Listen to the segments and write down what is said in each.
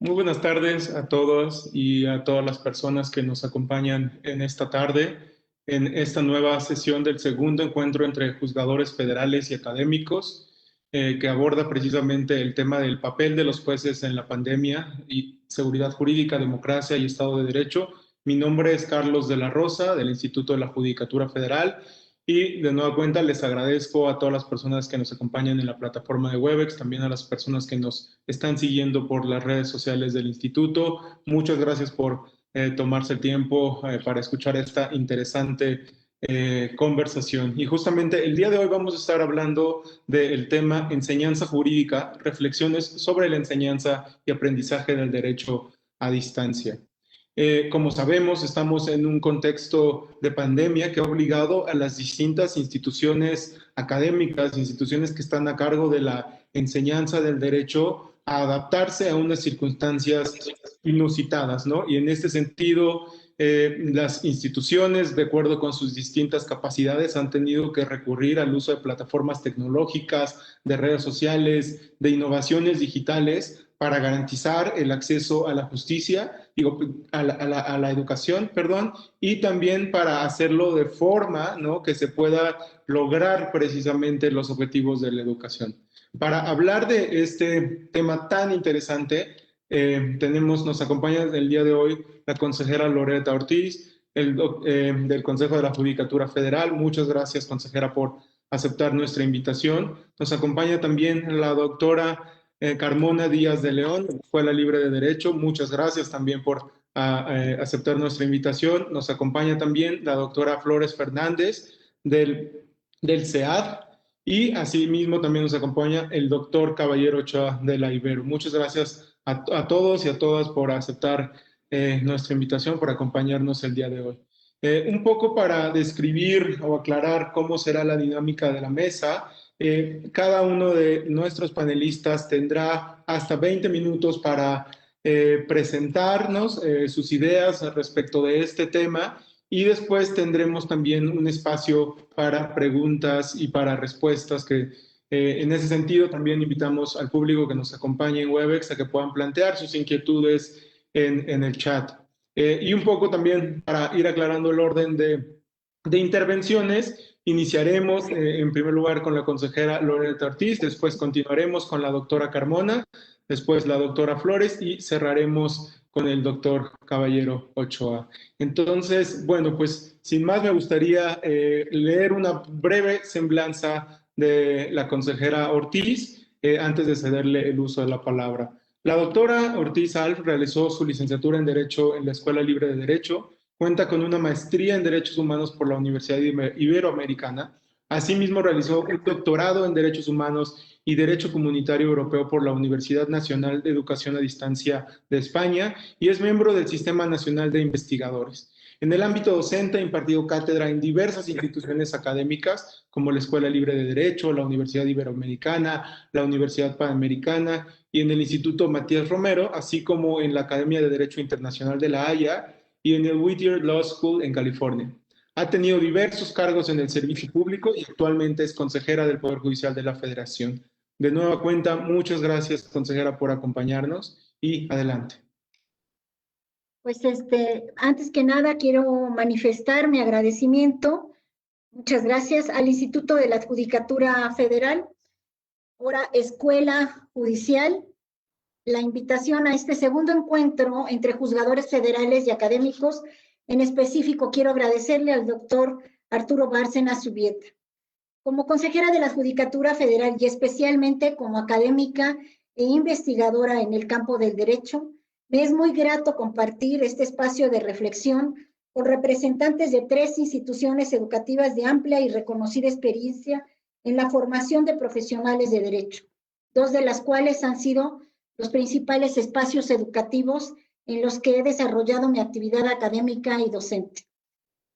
Muy buenas tardes a todos y a todas las personas que nos acompañan en esta tarde, en esta nueva sesión del segundo encuentro entre juzgadores federales y académicos, que aborda precisamente el tema del papel de los jueces en la pandemia y seguridad jurídica, democracia y Estado de Derecho. Mi nombre es Carlos de la Rosa, del Instituto de la Judicatura Federal, y de nueva cuenta les agradezco a todas las personas que nos acompañan en la plataforma de Webex, también a las personas que nos están siguiendo por las redes sociales del instituto. Muchas gracias por tomarse el tiempo para escuchar esta interesante conversación. Y justamente el día de hoy vamos a estar hablando del tema enseñanza jurídica, reflexiones sobre la enseñanza y aprendizaje del derecho a distancia. Como sabemos, estamos en un contexto de pandemia que ha obligado a las distintas instituciones académicas, instituciones que están a cargo de la enseñanza del derecho, a adaptarse a unas circunstancias inusitadas, ¿no? Y en este sentido, las instituciones, de acuerdo con sus distintas capacidades, han tenido que recurrir al uso de plataformas tecnológicas, de redes sociales, de innovaciones digitales para garantizar el acceso a la justicia, digo, a la educación, perdón, y también para hacerlo de forma, ¿no?, que se pueda lograr precisamente los objetivos de la educación. Para hablar de este tema tan interesante, nos acompaña el día de hoy la consejera Loreta Ortiz, del Consejo de la Judicatura Federal. Muchas gracias, consejera, por aceptar nuestra invitación. Nos acompaña también la doctora Carmona Díaz de León, Escuela Libre de Derecho. Muchas gracias también por aceptar nuestra invitación. Nos acompaña también la doctora Flores Fernández del CEAD, y asimismo también nos acompaña el doctor Caballero Ochoa de la Ibero. Muchas gracias a todos y a todas por aceptar nuestra invitación, por acompañarnos el día de hoy. Un poco para describir o aclarar cómo será la dinámica de la mesa. Cada uno de nuestros panelistas tendrá hasta 20 minutos para presentarnos sus ideas respecto de este tema, y después tendremos también un espacio para preguntas y para respuestas que en ese sentido también invitamos al público que nos acompañe en Webex a que puedan plantear sus inquietudes en el chat. Y un poco también para ir aclarando el orden de intervenciones, iniciaremos en primer lugar con la consejera Loreta Ortiz, después continuaremos con la doctora Carmona, después la doctora Flores y cerraremos con el doctor Caballero Ochoa. Entonces, bueno, pues sin más me gustaría leer una breve semblanza de la consejera Ortiz antes de cederle el uso de la palabra. La doctora Ortiz Alf realizó su licenciatura en Derecho en la Escuela Libre de Derecho, cuenta con una maestría en Derechos Humanos por la Universidad Iberoamericana. Asimismo, realizó un doctorado en Derechos Humanos y Derecho Comunitario Europeo por la Universidad Nacional de Educación a Distancia de España y es miembro del Sistema Nacional de Investigadores. En el ámbito docente ha impartido cátedra en diversas instituciones académicas como la Escuela Libre de Derecho, la Universidad Iberoamericana, la Universidad Panamericana y en el Instituto Matías Romero, así como en la Academia de Derecho Internacional de La Haya y en el Whittier Law School en California. Ha tenido diversos cargos en el servicio público y actualmente es consejera del Poder Judicial de la Federación. De nueva cuenta, muchas gracias, consejera, por acompañarnos y adelante. Pues antes que nada quiero manifestar mi agradecimiento, muchas gracias al Instituto de la Judicatura Federal, ahora Escuela Judicial, la invitación a este segundo encuentro entre juzgadores federales y académicos. En específico, quiero agradecerle al doctor Arturo Bárcena Zubieta. Como consejera de la Judicatura Federal y especialmente como académica e investigadora en el campo del derecho, me es muy grato compartir este espacio de reflexión con representantes de 3 instituciones educativas de amplia y reconocida experiencia en la formación de profesionales de derecho, 2 de las cuales han sido los principales espacios educativos en los que he desarrollado mi actividad académica y docente.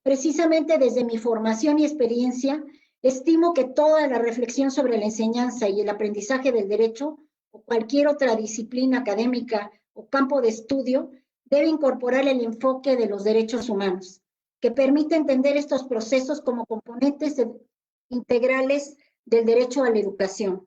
Precisamente desde mi formación y experiencia, estimo que toda la reflexión sobre la enseñanza y el aprendizaje del derecho o cualquier otra disciplina académica o campo de estudio debe incorporar el enfoque de los derechos humanos, que permite entender estos procesos como componentes integrales del derecho a la educación.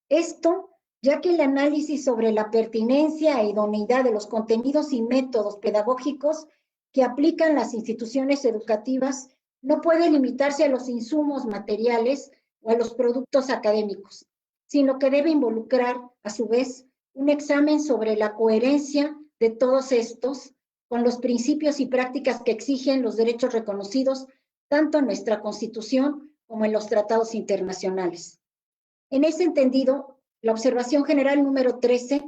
Esto ya que el análisis sobre la pertinencia e idoneidad de los contenidos y métodos pedagógicos que aplican las instituciones educativas no puede limitarse a los insumos materiales o a los productos académicos, sino que debe involucrar, a su vez, un examen sobre la coherencia de todos estos con los principios y prácticas que exigen los derechos reconocidos tanto en nuestra Constitución como en los tratados internacionales. En ese entendido, la observación general número 13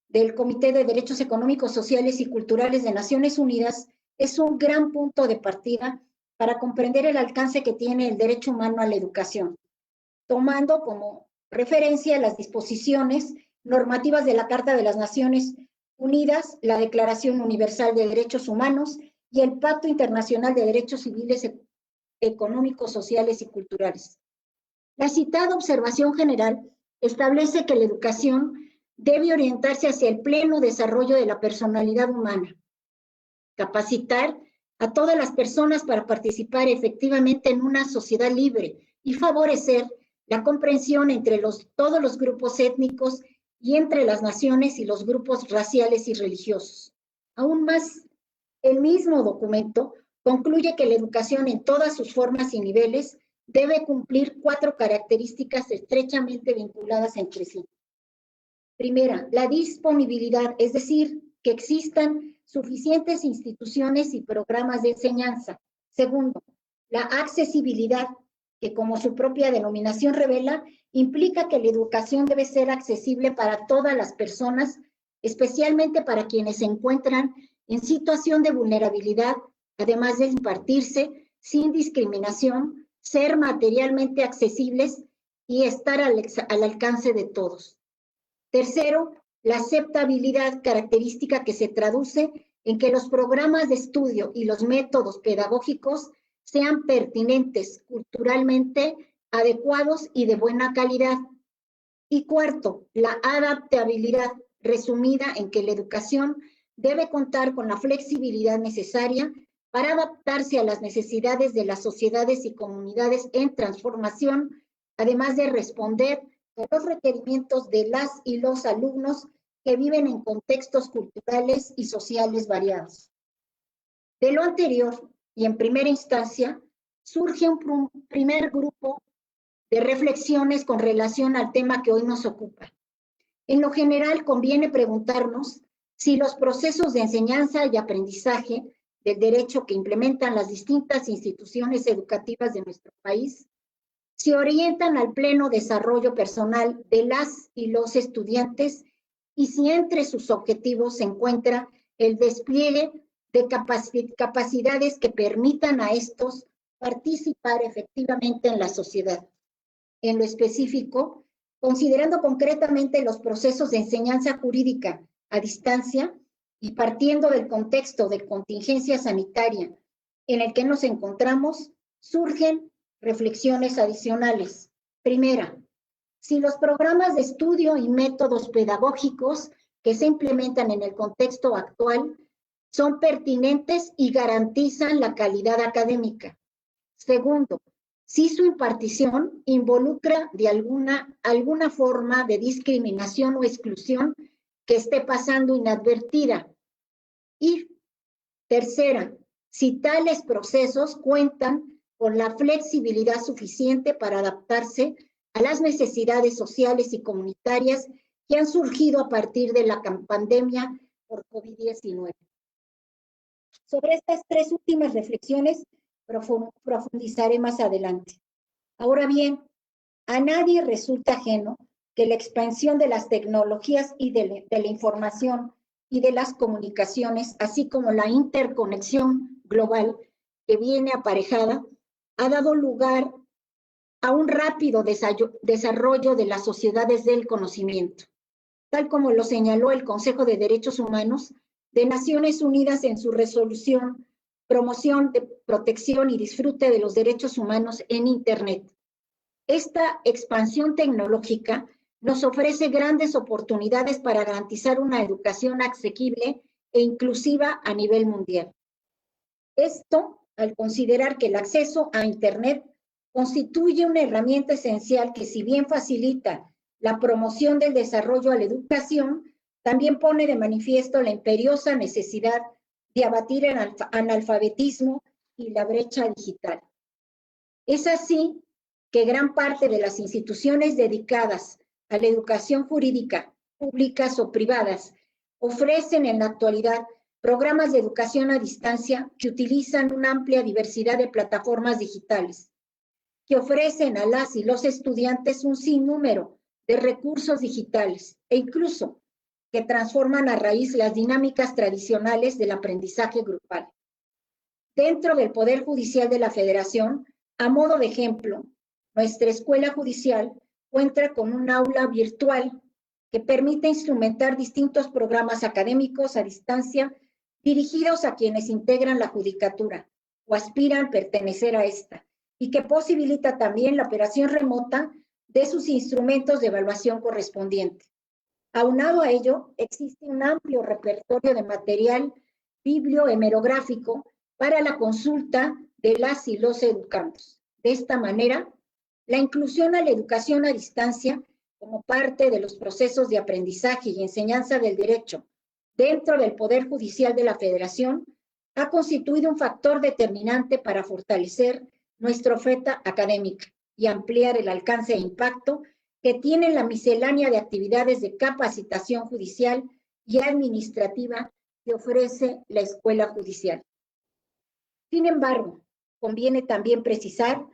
del Comité de Derechos Económicos, Sociales y Culturales de Naciones Unidas es un gran punto de partida para comprender el alcance que tiene el derecho humano a la educación, tomando como referencia las disposiciones normativas de la Carta de las Naciones Unidas, la Declaración Universal de Derechos Humanos y el Pacto Internacional de Derechos Civiles, Económicos, Sociales y Culturales. La citada observación general establece que la educación debe orientarse hacia el pleno desarrollo de la personalidad humana, capacitar a todas las personas para participar efectivamente en una sociedad libre y favorecer la comprensión entre todos los grupos étnicos y entre las naciones y los grupos raciales y religiosos. Aún más, el mismo documento concluye que la educación en todas sus formas y niveles debe cumplir 4 características estrechamente vinculadas entre sí. Primera, la disponibilidad, es decir, que existan suficientes instituciones y programas de enseñanza. Segundo, la accesibilidad, que como su propia denominación revela, implica que la educación debe ser accesible para todas las personas, especialmente para quienes se encuentran en situación de vulnerabilidad, además de impartirse sin discriminación, ser materialmente accesibles y estar al alcance de todos. Tercero, la aceptabilidad, característica que se traduce en que los programas de estudio y los métodos pedagógicos sean pertinentes, culturalmente adecuados y de buena calidad. Y cuarto, la adaptabilidad, resumida en que la educación debe contar con la flexibilidad necesaria para adaptarse a las necesidades de las sociedades y comunidades en transformación, además de responder a los requerimientos de las y los alumnos que viven en contextos culturales y sociales variados. De lo anterior, y en primera instancia, surge un primer grupo de reflexiones con relación al tema que hoy nos ocupa. En lo general, conviene preguntarnos si los procesos de enseñanza y aprendizaje del derecho que implementan las distintas instituciones educativas de nuestro país se orientan al pleno desarrollo personal de las y los estudiantes y si entre sus objetivos se encuentra el despliegue de capacidades que permitan a estos participar efectivamente en la sociedad. En lo específico, considerando concretamente los procesos de enseñanza jurídica a distancia y partiendo del contexto de contingencia sanitaria en el que nos encontramos, surgen reflexiones adicionales. Primera, si los programas de estudio y métodos pedagógicos que se implementan en el contexto actual son pertinentes y garantizan la calidad académica. Segundo, si su impartición involucra de alguna forma de discriminación o exclusión que esté pasando inadvertida. Y tercera, si tales procesos cuentan con la flexibilidad suficiente para adaptarse a las necesidades sociales y comunitarias que han surgido a partir de la pandemia por COVID-19. Sobre estas 3 últimas reflexiones profundizaré más adelante. Ahora bien, a nadie resulta ajeno que la expansión de las tecnologías y de la información y de las comunicaciones, así como la interconexión global que viene aparejada, ha dado lugar a un rápido desarrollo de las sociedades del conocimiento, tal como lo señaló el Consejo de Derechos Humanos de Naciones Unidas en su resolución Promoción de Protección y Disfrute de los Derechos Humanos en Internet. Esta expansión tecnológica nos ofrece grandes oportunidades para garantizar una educación asequible e inclusiva a nivel mundial. Esto al considerar que el acceso a Internet constituye una herramienta esencial que, si bien facilita la promoción del desarrollo a la educación, también pone de manifiesto la imperiosa necesidad de abatir el analfabetismo y la brecha digital. Es así que gran parte de las instituciones dedicadas a la educación jurídica, públicas o privadas, ofrecen en la actualidad programas de educación a distancia que utilizan una amplia diversidad de plataformas digitales, que ofrecen a las y los estudiantes un sinnúmero de recursos digitales e incluso que transforman a raíz las dinámicas tradicionales del aprendizaje grupal. Dentro del Poder Judicial de la Federación, a modo de ejemplo, nuestra escuela judicial cuenta con un aula virtual que permite instrumentar distintos programas académicos a distancia dirigidos a quienes integran la judicatura o aspiran a pertenecer a esta, y que posibilita también la operación remota de sus instrumentos de evaluación correspondiente. Aunado a ello, existe un amplio repertorio de material bibliohemerográfico para la consulta de las y los educandos. De esta manera, la inclusión a la educación a distancia como parte de los procesos de aprendizaje y enseñanza del derecho dentro del Poder Judicial de la Federación ha constituido un factor determinante para fortalecer nuestra oferta académica y ampliar el alcance e impacto que tiene la miscelánea de actividades de capacitación judicial y administrativa que ofrece la Escuela Judicial. Sin embargo, conviene también precisar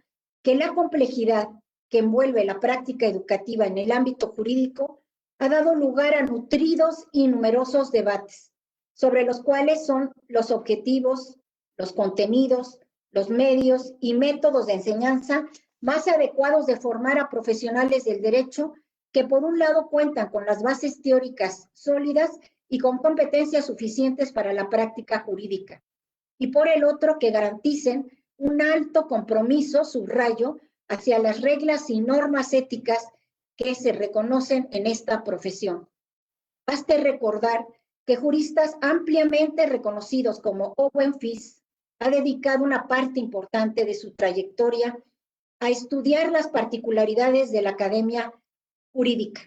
que la complejidad que envuelve la práctica educativa en el ámbito jurídico ha dado lugar a nutridos y numerosos debates, sobre los cuales son los objetivos, los contenidos, los medios y métodos de enseñanza más adecuados de formar a profesionales del derecho que por un lado cuentan con las bases teóricas sólidas y con competencias suficientes para la práctica jurídica, y por el otro que garanticen un alto compromiso, subrayo, hacia las reglas y normas éticas que se reconocen en esta profesión. Baste recordar que juristas ampliamente reconocidos como Owen Fis ha dedicado una parte importante de su trayectoria a estudiar las particularidades de la academia jurídica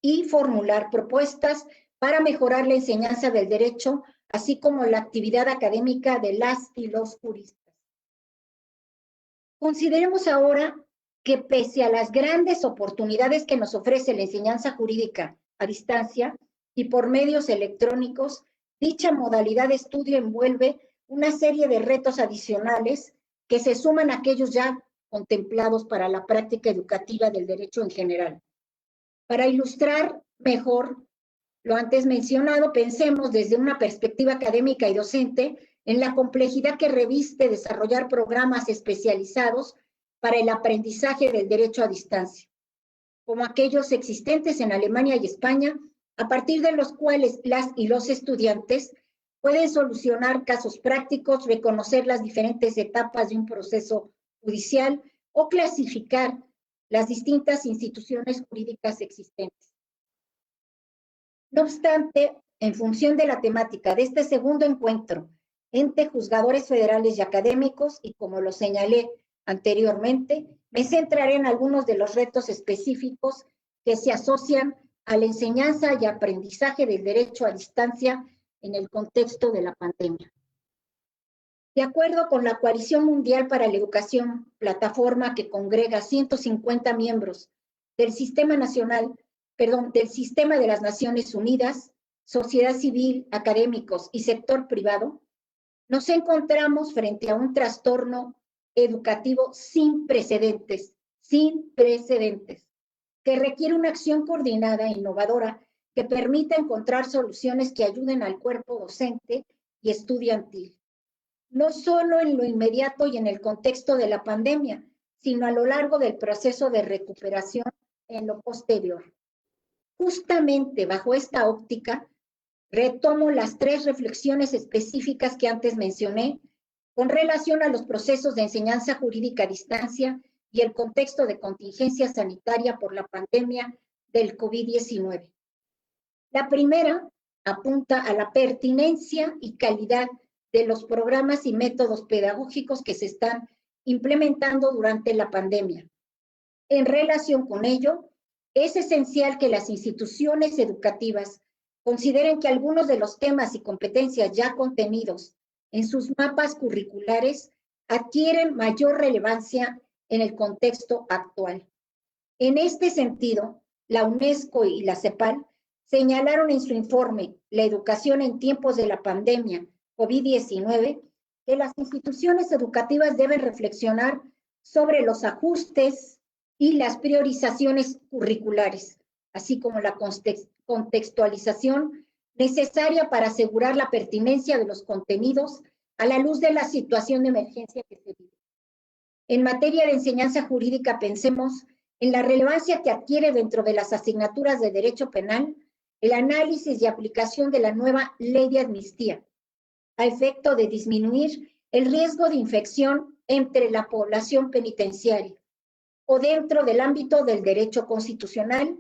y formular propuestas para mejorar la enseñanza del derecho, así como la actividad académica de las y los juristas. Consideremos ahora que pese a las grandes oportunidades que nos ofrece la enseñanza jurídica a distancia y por medios electrónicos, dicha modalidad de estudio envuelve una serie de retos adicionales que se suman a aquellos ya contemplados para la práctica educativa del derecho en general. Para ilustrar mejor lo antes mencionado, pensemos desde una perspectiva académica y docente en la complejidad que reviste desarrollar programas especializados para el aprendizaje del derecho a distancia, como aquellos existentes en Alemania y España, a partir de los cuales las y los estudiantes pueden solucionar casos prácticos, reconocer las diferentes etapas de un proceso judicial o clasificar las distintas instituciones jurídicas existentes. No obstante, en función de la temática de este segundo encuentro entre juzgadores federales y académicos, y como lo señalé anteriormente, me centraré en algunos de los retos específicos que se asocian a la enseñanza y aprendizaje del derecho a distancia en el contexto de la pandemia. De acuerdo con la Coalición Mundial para la Educación, plataforma que congrega 150 miembros del Sistema de las Naciones Unidas, sociedad civil, académicos y sector privado, nos encontramos frente a un trastorno educativo sin precedentes, que requiere una acción coordinada e innovadora que permita encontrar soluciones que ayuden al cuerpo docente y estudiantil, no solo en lo inmediato y en el contexto de la pandemia, sino a lo largo del proceso de recuperación en lo posterior. Justamente bajo esta óptica, retomo las 3 reflexiones específicas que antes mencioné con relación a los procesos de enseñanza jurídica a distancia y el contexto de contingencia sanitaria por la pandemia del COVID-19. La primera apunta a la pertinencia y calidad de los programas y métodos pedagógicos que se están implementando durante la pandemia. En relación con ello, Es esencial que las instituciones educativas consideren que algunos de los temas y competencias ya contenidos en sus mapas curriculares adquieren mayor relevancia en el contexto actual. En este sentido, la UNESCO y la CEPAL señalaron en su informe La educación en tiempos de la pandemia COVID-19 que las instituciones educativas deben reflexionar sobre los ajustes y las priorizaciones curriculares, así como la contextualización necesaria para asegurar la pertinencia de los contenidos a la luz de la situación de emergencia que se vive. En materia de enseñanza jurídica, pensemos en la relevancia que adquiere dentro de las asignaturas de Derecho Penal el análisis y aplicación de la nueva Ley de Amnistía, a efecto de disminuir el riesgo de infección entre la población penitenciaria, o dentro del ámbito del derecho constitucional,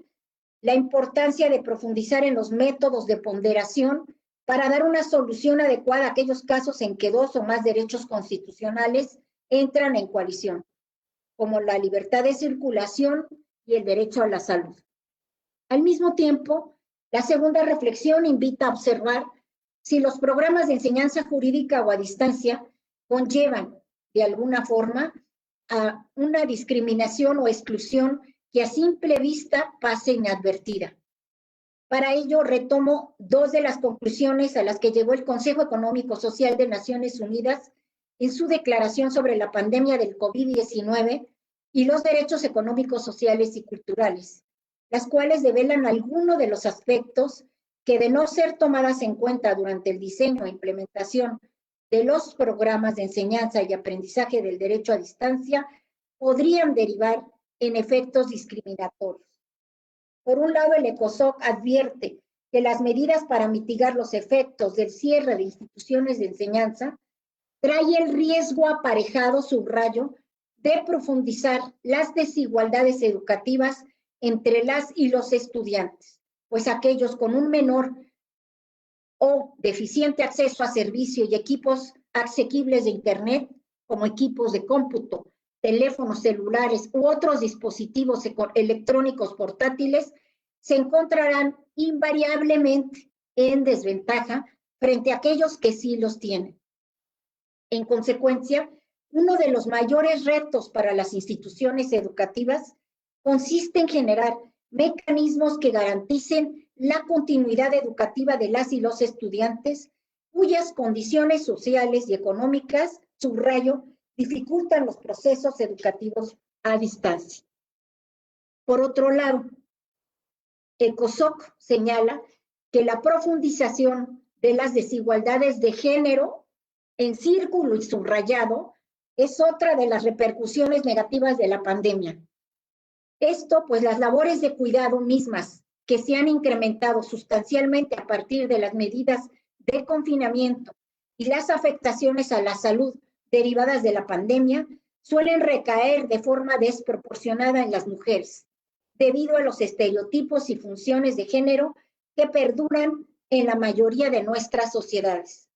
la importancia de profundizar en los métodos de ponderación para dar una solución adecuada a aquellos casos en que dos o más derechos constitucionales entran en coalición, como la libertad de circulación y el derecho a la salud. Al mismo tiempo, la segunda reflexión invita a observar si los programas de enseñanza jurídica o a distancia conllevan, de alguna forma, a una discriminación o exclusión que a simple vista pase inadvertida. Para ello, retomo dos de las conclusiones a las que llegó el Consejo Económico Social de Naciones Unidas en su declaración sobre la pandemia del COVID-19 y los derechos económicos, sociales y culturales, las cuales develan algunos de los aspectos que, de no ser tomadas en cuenta durante el diseño e implementación de los programas de enseñanza y aprendizaje del derecho a distancia, podrían derivar en efectos discriminatorios. Por un lado, el ECOSOC advierte que las medidas para mitigar los efectos del cierre de instituciones de enseñanza trae el riesgo aparejado, subrayo, de profundizar las desigualdades educativas entre las y los estudiantes, pues aquellos con un menor o deficiente acceso a servicio y equipos asequibles de Internet, como equipos de cómputo, teléfonos celulares u otros dispositivos electrónicos portátiles, se encontrarán invariablemente en desventaja frente a aquellos que sí los tienen. En consecuencia, uno de los mayores retos para las instituciones educativas consiste en generar mecanismos que garanticen la continuidad educativa de las y los estudiantes cuyas condiciones sociales y económicas, subrayo, dificultan los procesos educativos a distancia. Por otro lado, ECOSOC señala que la profundización de las desigualdades de género en círculo y subrayado es otra de las repercusiones negativas de la pandemia. Esto, pues las labores de cuidado mismas que se han incrementado sustancialmente a partir de las medidas de confinamiento y las afectaciones a la salud derivadas de la pandemia, suelen recaer de forma desproporcionada en las mujeres, debido a los estereotipos y funciones de género que perduran en la mayoría de nuestras sociedades.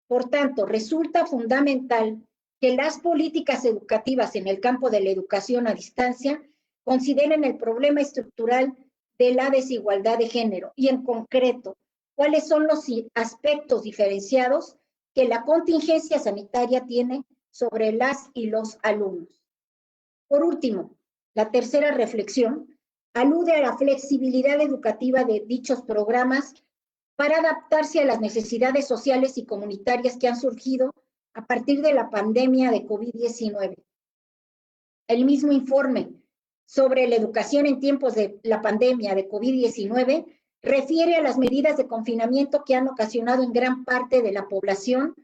Por tanto, resulta fundamental que las políticas educativas en el campo de la educación a distancia consideren el problema estructural de la desigualdad de género y, en concreto, cuáles son los aspectos diferenciados que la contingencia sanitaria tiene sobre las y los alumnos. Por último, la tercera reflexión alude a la flexibilidad educativa de dichos programas para adaptarse a las necesidades sociales y comunitarias que han surgido a partir de la pandemia de COVID-19. El mismo informe sobre la educación en tiempos de la pandemia de COVID-19 refiere a las medidas de confinamiento que han ocasionado en gran parte de la población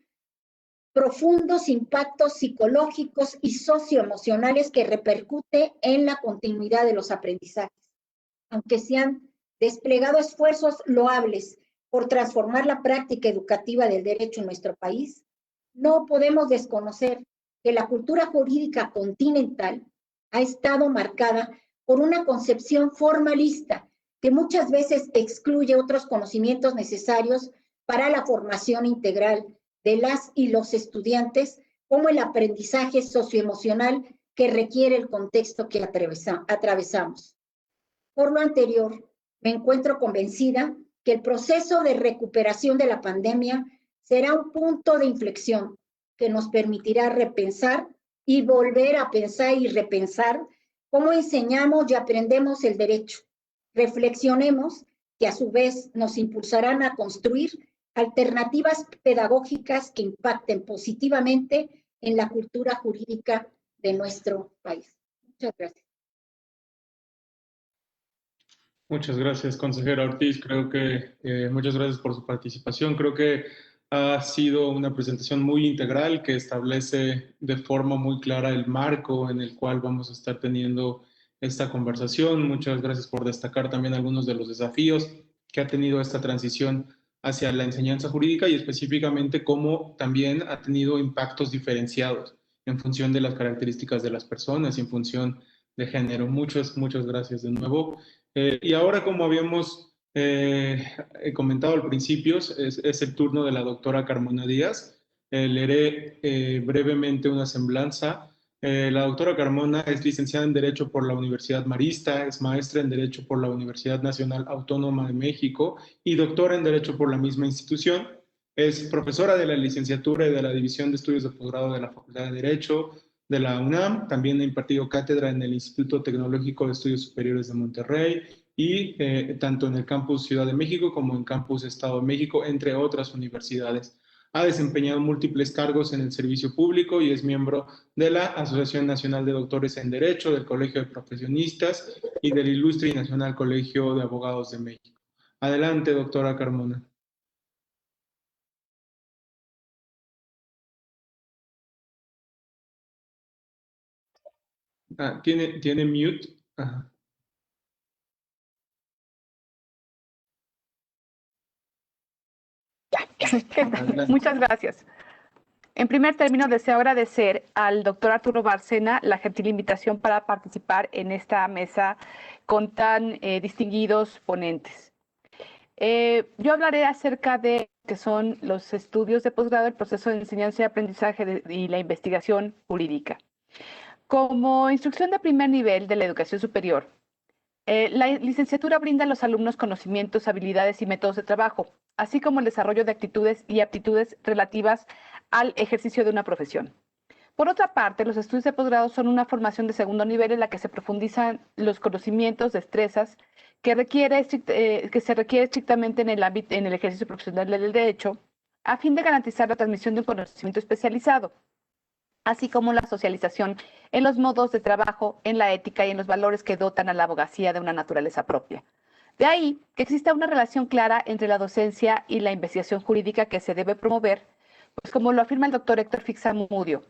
profundos impactos psicológicos y socioemocionales que repercute en la continuidad de los aprendizajes. Aunque se han desplegado esfuerzos loables por transformar la práctica educativa del derecho en nuestro país, no podemos desconocer que la cultura jurídica continental ha estado marcada por una concepción formalista que muchas veces excluye otros conocimientos necesarios para la formación integral de las y los estudiantes, como el aprendizaje socioemocional que requiere el contexto que atravesamos. Por lo anterior, me encuentro convencida que el proceso de recuperación de la pandemia será un punto de inflexión que nos permitirá repensar y volver a pensar y repensar cómo enseñamos y aprendemos el derecho. Reflexionemos que a su vez nos impulsarán a construir alternativas pedagógicas que impacten positivamente en la cultura jurídica de nuestro país. Muchas gracias. Muchas gracias, consejera Ortiz. Creo que muchas gracias por su participación. Creo que ha sido una presentación muy integral que establece de forma muy clara el marco en el cual vamos a estar teniendo esta conversación. Muchas gracias por destacar también algunos de los desafíos que ha tenido esta transición hacia la enseñanza jurídica y específicamente cómo también ha tenido impactos diferenciados en función de las características de las personas y en función de género. Muchas gracias de nuevo. Y ahora, como habíamos comentado al principio, es el turno de la doctora Carmona Díaz. Leeré brevemente una semblanza. La doctora Carmona es licenciada en Derecho por la Universidad Marista, es maestra en Derecho por la Universidad Nacional Autónoma de México y doctora en Derecho por la misma institución. Es profesora de la licenciatura y de la División de Estudios de Posgrado de la Facultad de Derecho de la UNAM. También ha impartido cátedra en el Instituto Tecnológico de Estudios Superiores de Monterrey y tanto en el campus Ciudad de México como en campus Estado de México, entre otras universidades. Ha desempeñado múltiples cargos en el servicio público y es miembro de la Asociación Nacional de Doctores en Derecho, del Colegio de Profesionistas y del Ilustre y Nacional Colegio de Abogados de México. Adelante, doctora Carmona. ¿Tiene mute? Ajá. Muchas gracias. En primer término, deseo agradecer al doctor Arturo Bárcena la gentil invitación para participar en esta mesa con tan distinguidos ponentes. Yo hablaré acerca de que son los estudios de posgrado, el proceso de enseñanza y aprendizaje y la investigación jurídica. Como instrucción de primer nivel de la educación superior, la licenciatura brinda a los alumnos conocimientos, habilidades y métodos de trabajo, así como el desarrollo de actitudes y aptitudes relativas al ejercicio de una profesión. Por otra parte, los estudios de posgrado son una formación de segundo nivel en la que se profundizan los conocimientos, destrezas que se requiere estrictamente en el ejercicio profesional del derecho, a fin de garantizar la transmisión de un conocimiento especializado, así como la socialización en los modos de trabajo, en la ética y en los valores que dotan a la abogacía de una naturaleza propia. De ahí que exista una relación clara entre la docencia y la investigación jurídica que se debe promover, pues como lo afirma el doctor Héctor Fixamudio,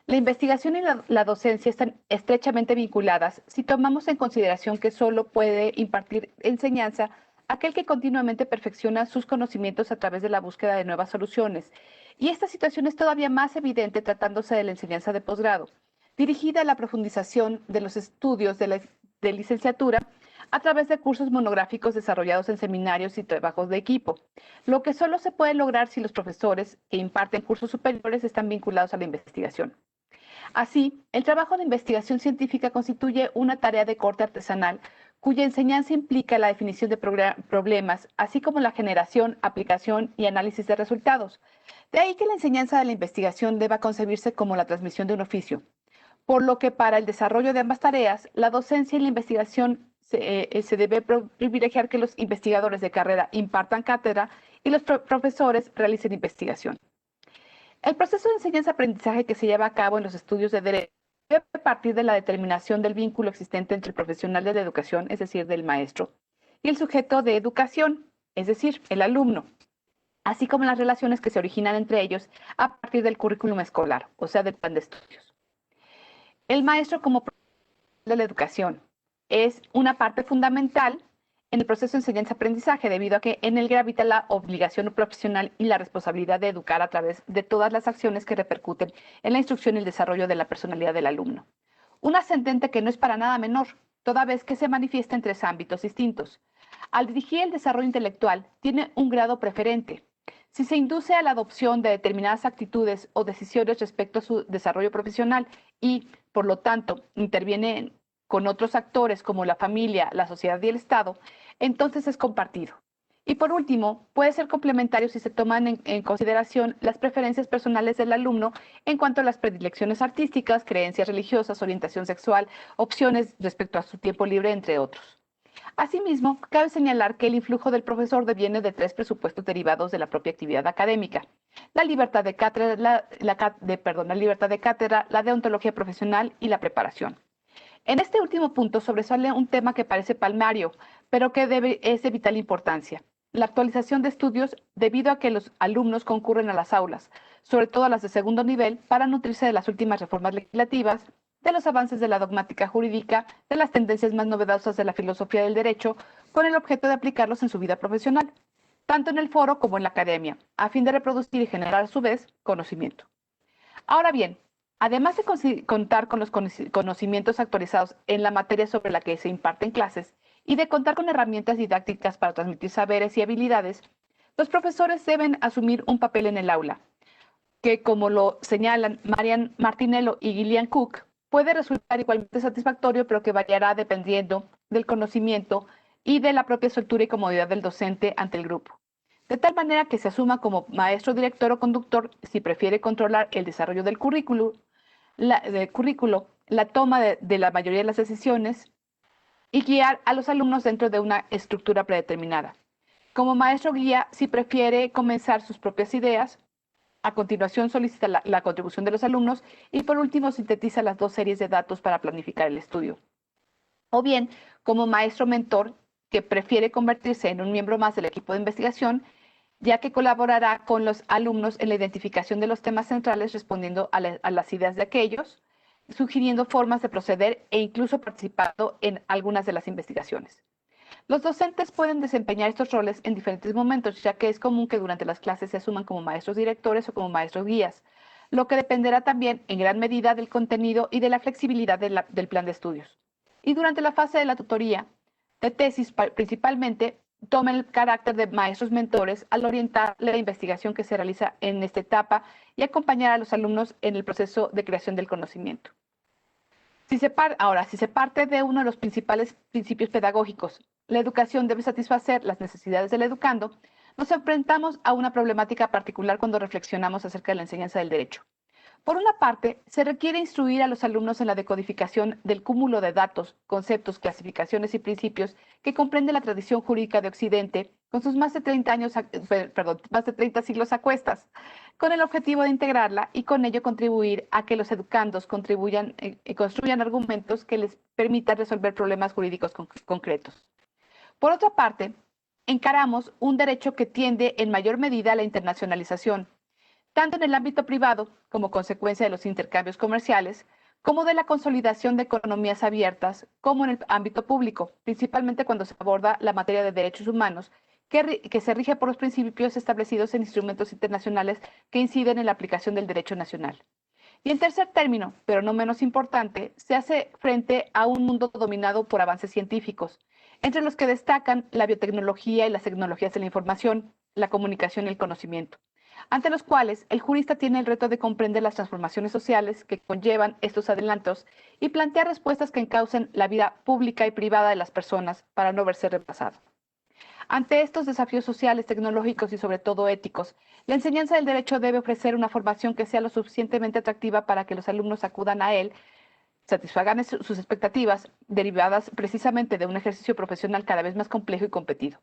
la investigación y la docencia están estrechamente vinculadas si tomamos en consideración que solo puede impartir enseñanza aquel que continuamente perfecciona sus conocimientos a través de la búsqueda de nuevas soluciones. Y esta situación es todavía más evidente tratándose de la enseñanza de posgrado, dirigida a la profundización de los estudios de licenciatura a través de cursos monográficos desarrollados en seminarios y trabajos de equipo, lo que solo se puede lograr si los profesores que imparten cursos superiores están vinculados a la investigación. Así, el trabajo de investigación científica constituye una tarea de corte artesanal cuya enseñanza implica la definición de problemas, así como la generación, aplicación y análisis de resultados. De ahí que la enseñanza de la investigación deba concebirse como la transmisión de un oficio, por lo que para el desarrollo de ambas tareas, la docencia y la investigación se debe privilegiar que los investigadores de carrera impartan cátedra y los profesores realicen investigación. El proceso de enseñanza-aprendizaje que se lleva a cabo en los estudios de derecho debe partir de la determinación del vínculo existente entre el profesional de la educación, es decir, del maestro, y el sujeto de educación, es decir, el alumno, así como las relaciones que se originan entre ellos a partir del currículum escolar, o sea, del plan de estudios. El maestro como profesional de la educación es una parte fundamental en el proceso de enseñanza-aprendizaje, debido a que en él gravita la obligación profesional y la responsabilidad de educar a través de todas las acciones que repercuten en la instrucción y el desarrollo de la personalidad del alumno. Un ascendente que no es para nada menor, toda vez que se manifiesta en tres ámbitos distintos. Al dirigir el desarrollo intelectual, tiene un grado preferente. Si se induce a la adopción de determinadas actitudes o decisiones respecto a su desarrollo profesional y, por lo tanto, interviene con otros actores como la familia, la sociedad y el Estado, entonces es compartido. Y por último, puede ser complementario si se toman en consideración las preferencias personales del alumno en cuanto a las predilecciones artísticas, creencias religiosas, orientación sexual, opciones respecto a su tiempo libre, entre otros. Asimismo, cabe señalar que el influjo del profesor deviene de 3 presupuestos derivados de la propia actividad académica: la libertad de cátedra, la libertad de cátedra, la deontología profesional y la preparación. En este último punto sobresale un tema que parece palmario, pero que es de vital importancia: la actualización de estudios, debido a que los alumnos concurren a las aulas, sobre todo a las de segundo nivel, para nutrirse de las últimas reformas legislativas, de los avances de la dogmática jurídica, de las tendencias más novedosas de la filosofía del derecho, con el objeto de aplicarlos en su vida profesional, tanto en el foro como en la academia, a fin de reproducir y generar a su vez conocimiento. Ahora bien, además de contar con los conocimientos actualizados en la materia sobre la que se imparten clases y de contar con herramientas didácticas para transmitir saberes y habilidades, los profesores deben asumir un papel en el aula, que, como lo señalan Marian Martinello y Gillian Cook, puede resultar igualmente satisfactorio, pero que variará dependiendo del conocimiento y de la propia soltura y comodidad del docente ante el grupo. De tal manera que se asuma como maestro, director o conductor si prefiere controlar el desarrollo del currículo, la toma de la mayoría de las decisiones y guiar a los alumnos dentro de una estructura predeterminada. Como maestro guía si prefiere comenzar sus propias ideas. A continuación solicita la contribución de los alumnos y por último sintetiza las 2 series de datos para planificar el estudio. O bien, como maestro mentor, que prefiere convertirse en un miembro más del equipo de investigación, ya que colaborará con los alumnos en la identificación de los temas centrales, respondiendo a las ideas de aquellos, sugiriendo formas de proceder e incluso participando en algunas de las investigaciones. Los docentes pueden desempeñar estos roles en diferentes momentos, ya que es común que durante las clases se asuman como maestros directores o como maestros guías, lo que dependerá también en gran medida del contenido y de la flexibilidad del plan de estudios. Y durante la fase de la tutoría de tesis, principalmente, tomen el carácter de maestros mentores al orientar la investigación que se realiza en esta etapa y acompañar a los alumnos en el proceso de creación del conocimiento. Si se parte de uno de los principales principios pedagógicos, la educación debe satisfacer las necesidades del educando, nos enfrentamos a una problemática particular cuando reflexionamos acerca de la enseñanza del derecho. Por una parte, se requiere instruir a los alumnos en la decodificación del cúmulo de datos, conceptos, clasificaciones y principios que comprende la tradición jurídica de Occidente, con sus más de 30 siglos a cuestas, con el objetivo de integrarla y con ello contribuir a que los educandos construyan argumentos que les permitan resolver problemas jurídicos concretos. Por otra parte, encaramos un derecho que tiende en mayor medida a la internacionalización, tanto en el ámbito privado, como consecuencia de los intercambios comerciales, como de la consolidación de economías abiertas, como en el ámbito público, principalmente cuando se aborda la materia de derechos humanos, que se rige por los principios establecidos en instrumentos internacionales que inciden en la aplicación del derecho nacional. Y en tercer término, pero no menos importante, se hace frente a un mundo dominado por avances científicos, entre los que destacan la biotecnología y las tecnologías de la información, la comunicación y el conocimiento, ante los cuales el jurista tiene el reto de comprender las transformaciones sociales que conllevan estos adelantos y plantear respuestas que encaucen la vida pública y privada de las personas para no verse reemplazado. Ante estos desafíos sociales, tecnológicos y sobre todo éticos, la enseñanza del derecho debe ofrecer una formación que sea lo suficientemente atractiva para que los alumnos acudan a él, satisfagan sus expectativas derivadas precisamente de un ejercicio profesional cada vez más complejo y competido.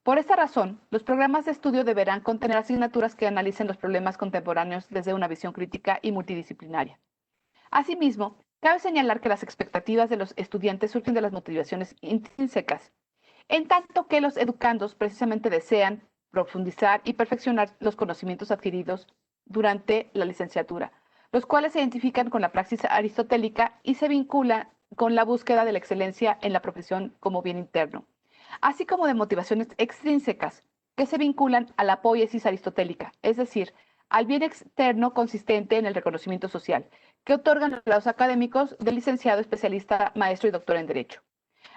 Por esta razón, los programas de estudio deberán contener asignaturas que analicen los problemas contemporáneos desde una visión crítica y multidisciplinaria. Asimismo, cabe señalar que las expectativas de los estudiantes surgen de las motivaciones intrínsecas, en tanto que los educandos precisamente desean profundizar y perfeccionar los conocimientos adquiridos durante la licenciatura, los cuales se identifican con la praxis aristotélica y se vinculan con la búsqueda de la excelencia en la profesión como bien interno, así como de motivaciones extrínsecas que se vinculan a la poiesis aristotélica, es decir, al bien externo consistente en el reconocimiento social, que otorgan los grados académicos de licenciado, especialista, maestro y doctor en Derecho.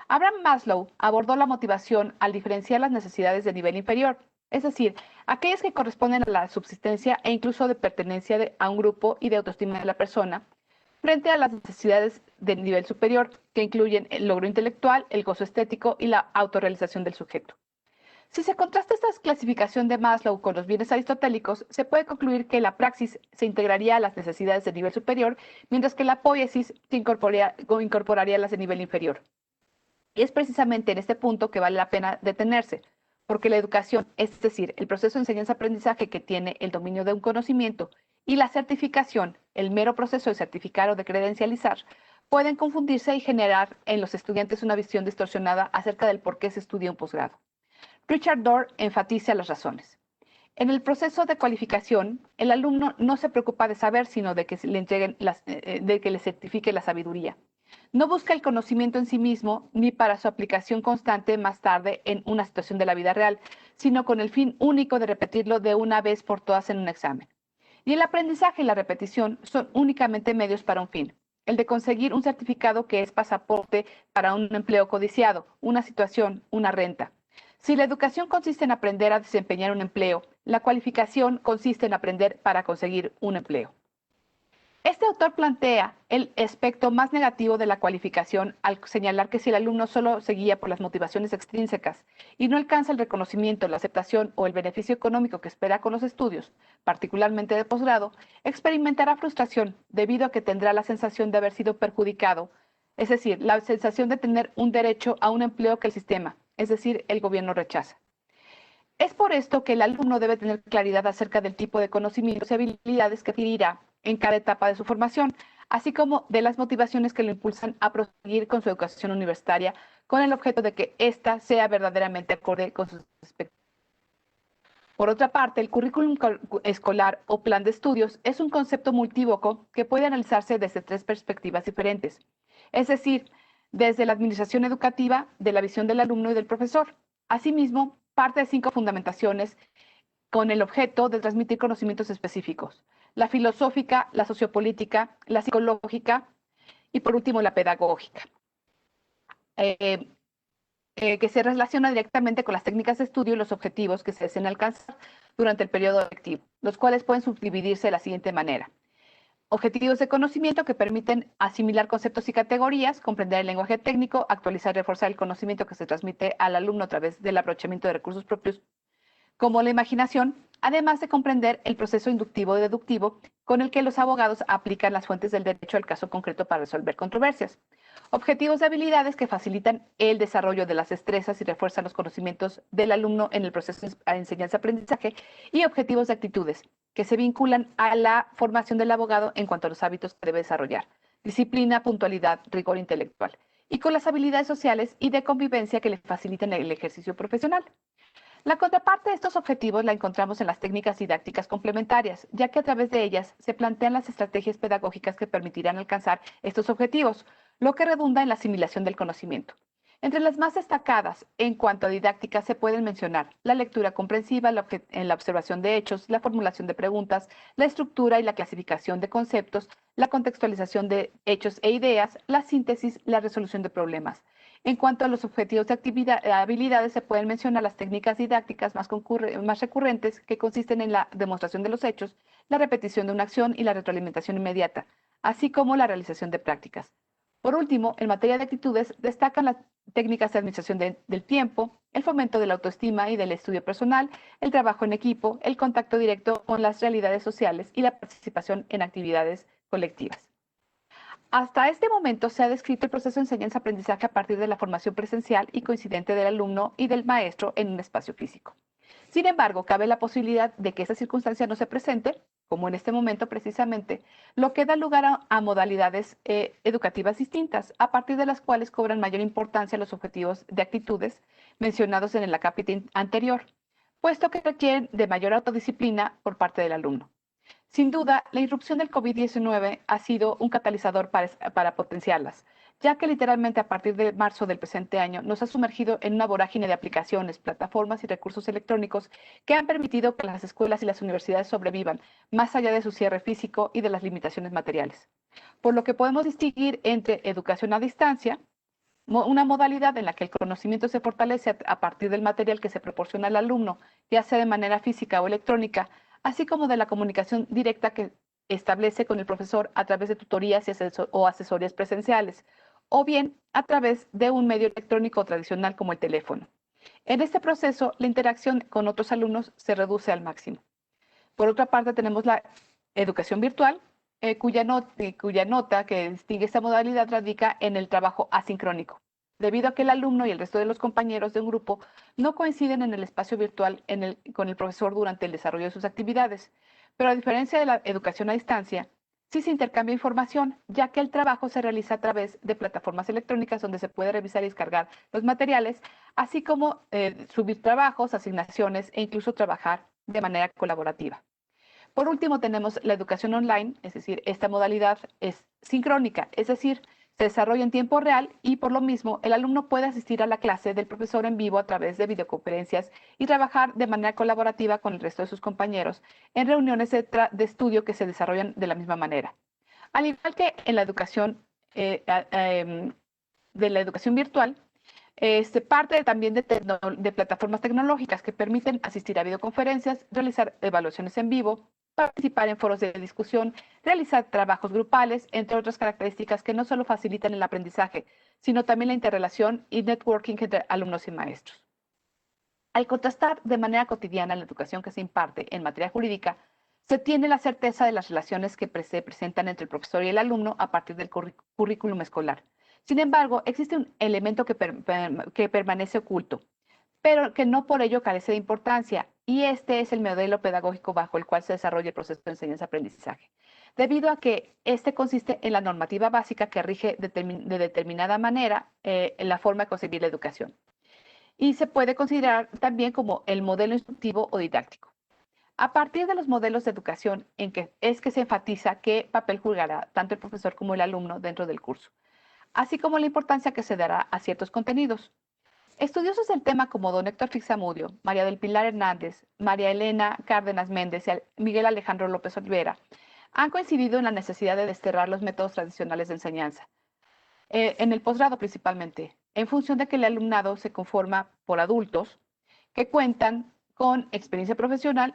Abraham Maslow abordó la motivación al diferenciar las necesidades de nivel inferior, es decir, aquellas que corresponden a la subsistencia e incluso de pertenencia a un grupo y de autoestima de la persona, frente a las necesidades del nivel superior, que incluyen el logro intelectual, el gozo estético y la autorrealización del sujeto. Si se contrasta esta clasificación de Maslow con los bienes aristotélicos, se puede concluir que la praxis se integraría a las necesidades del nivel superior, mientras que la poiesis se incorporaría a las de nivel inferior. Y es precisamente en este punto que vale la pena detenerse, porque la educación, es decir, el proceso de enseñanza-aprendizaje que tiene el dominio de un conocimiento, y la certificación, el mero proceso de certificar o de credencializar, pueden confundirse y generar en los estudiantes una visión distorsionada acerca del por qué se estudia un posgrado. Richard Dohr enfatiza las razones. En el proceso de cualificación, el alumno no se preocupa de saber, sino de que le certifique la sabiduría. No busca el conocimiento en sí mismo ni para su aplicación constante más tarde en una situación de la vida real, sino con el fin único de repetirlo de una vez por todas en un examen. Y el aprendizaje y la repetición son únicamente medios para un fin, el de conseguir un certificado que es pasaporte para un empleo codiciado, una situación, una renta. Si la educación consiste en aprender a desempeñar un empleo, la cualificación consiste en aprender para conseguir un empleo. Este autor plantea el aspecto más negativo de la cualificación al señalar que si el alumno solo se guía por las motivaciones extrínsecas y no alcanza el reconocimiento, la aceptación o el beneficio económico que espera con los estudios, particularmente de posgrado, experimentará frustración debido a que tendrá la sensación de haber sido perjudicado, es decir, la sensación de tener un derecho a un empleo que el sistema, es decir, el gobierno rechaza. Es por esto que el alumno debe tener claridad acerca del tipo de conocimientos y habilidades que adquirirá en cada etapa de su formación, así como de las motivaciones que lo impulsan a proseguir con su educación universitaria con el objeto de que ésta sea verdaderamente acorde con sus expectativas. Por otra parte, el currículum escolar o plan de estudios es un concepto multívoco que puede analizarse desde tres perspectivas diferentes, es decir, desde la administración educativa, de la visión del alumno y del profesor. Asimismo, parte de 5 fundamentaciones con el objeto de transmitir conocimientos específicos: la filosófica, la sociopolítica, la psicológica y, por último, la pedagógica, que se relaciona directamente con las técnicas de estudio y los objetivos que se deseen alcanzar durante el periodo lectivo, los cuales pueden subdividirse de la siguiente manera: objetivos de conocimiento, que permiten asimilar conceptos y categorías, comprender el lenguaje técnico, actualizar y reforzar el conocimiento que se transmite al alumno a través del aprovechamiento de recursos propios como la imaginación, además de comprender el proceso inductivo y deductivo con el que los abogados aplican las fuentes del derecho al caso concreto para resolver controversias. Objetivos de habilidades, que facilitan el desarrollo de las destrezas y refuerzan los conocimientos del alumno en el proceso de enseñanza-aprendizaje. Y objetivos de actitudes, que se vinculan a la formación del abogado en cuanto a los hábitos que debe desarrollar: disciplina, puntualidad, rigor intelectual, y con las habilidades sociales y de convivencia que le facilitan el ejercicio profesional. La contraparte de estos objetivos la encontramos en las técnicas didácticas complementarias, ya que a través de ellas se plantean las estrategias pedagógicas que permitirán alcanzar estos objetivos, lo que redunda en la asimilación del conocimiento. Entre las más destacadas en cuanto a didáctica se pueden mencionar la lectura comprensiva, en la observación de hechos, la formulación de preguntas, la estructura y la clasificación de conceptos, la contextualización de hechos e ideas, la síntesis, la resolución de problemas. En cuanto a los objetivos de habilidades, se pueden mencionar las técnicas didácticas más recurrentes, que consisten en la demostración de los hechos, la repetición de una acción y la retroalimentación inmediata, así como la realización de prácticas. Por último, en materia de actitudes, destacan las técnicas de administración del tiempo, el fomento de la autoestima y del estudio personal, el trabajo en equipo, el contacto directo con las realidades sociales y la participación en actividades colectivas. Hasta este momento se ha descrito el proceso de enseñanza-aprendizaje a partir de la formación presencial y coincidente del alumno y del maestro en un espacio físico. Sin embargo, cabe la posibilidad de que esta circunstancia no se presente, como en este momento precisamente, lo que da lugar a modalidades educativas distintas, a partir de las cuales cobran mayor importancia los objetivos de actitudes mencionados en el acápite anterior, puesto que requieren de mayor autodisciplina por parte del alumno. Sin duda, la irrupción del COVID-19 ha sido un catalizador para potenciarlas, ya que literalmente a partir de marzo del presente año nos ha sumergido en una vorágine de aplicaciones, plataformas y recursos electrónicos que han permitido que las escuelas y las universidades sobrevivan, más allá de su cierre físico y de las limitaciones materiales. Por lo que podemos distinguir entre educación a distancia, una modalidad en la que el conocimiento se fortalece a partir del material que se proporciona al alumno, ya sea de manera física o electrónica, así como de la comunicación directa que establece con el profesor a través de tutorías o asesorías presenciales, o bien a través de un medio electrónico tradicional como el teléfono. En este proceso, la interacción con otros alumnos se reduce al máximo. Por otra parte, tenemos la educación virtual, cuya nota que distingue esta modalidad radica en el trabajo asincrónico, debido a que el alumno y el resto de los compañeros de un grupo no coinciden en el espacio virtual con el profesor durante el desarrollo de sus actividades. Pero a diferencia de la educación a distancia, sí se intercambia información, ya que el trabajo se realiza a través de plataformas electrónicas donde se puede revisar y descargar los materiales, así como subir trabajos, asignaciones e incluso trabajar de manera colaborativa. Por último, tenemos la educación online, es decir, esta modalidad es sincrónica, es decir, se desarrolla en tiempo real y por lo mismo el alumno puede asistir a la clase del profesor en vivo a través de videoconferencias y trabajar de manera colaborativa con el resto de sus compañeros en reuniones de estudio que se desarrollan de la misma manera. Al igual que en la educación virtual, parte también de plataformas tecnológicas que permiten asistir a videoconferencias, realizar evaluaciones en vivo, participar en foros de discusión, realizar trabajos grupales, entre otras características que no solo facilitan el aprendizaje, sino también la interrelación y networking entre alumnos y maestros. Al contrastar de manera cotidiana la educación que se imparte en materia jurídica, se tiene la certeza de las relaciones que se presentan entre el profesor y el alumno a partir del currículum escolar. Sin embargo, existe un elemento que permanece oculto, pero que no por ello carece de importancia, y este es el modelo pedagógico bajo el cual se desarrolla el proceso de enseñanza-aprendizaje, debido a que este consiste en la normativa básica que rige de determinada manera la forma de concebir la educación. Y se puede considerar también como el modelo instructivo o didáctico. A partir de los modelos de educación en que se enfatiza qué papel jugará tanto el profesor como el alumno dentro del curso, así como la importancia que se dará a ciertos contenidos. Estudiosos del tema como don Héctor Fixamudio, María del Pilar Hernández, María Elena Cárdenas Méndez y Miguel Alejandro López Olivera han coincidido en la necesidad de desterrar los métodos tradicionales de enseñanza, en el posgrado principalmente, en función de que el alumnado se conforma por adultos que cuentan con experiencia profesional,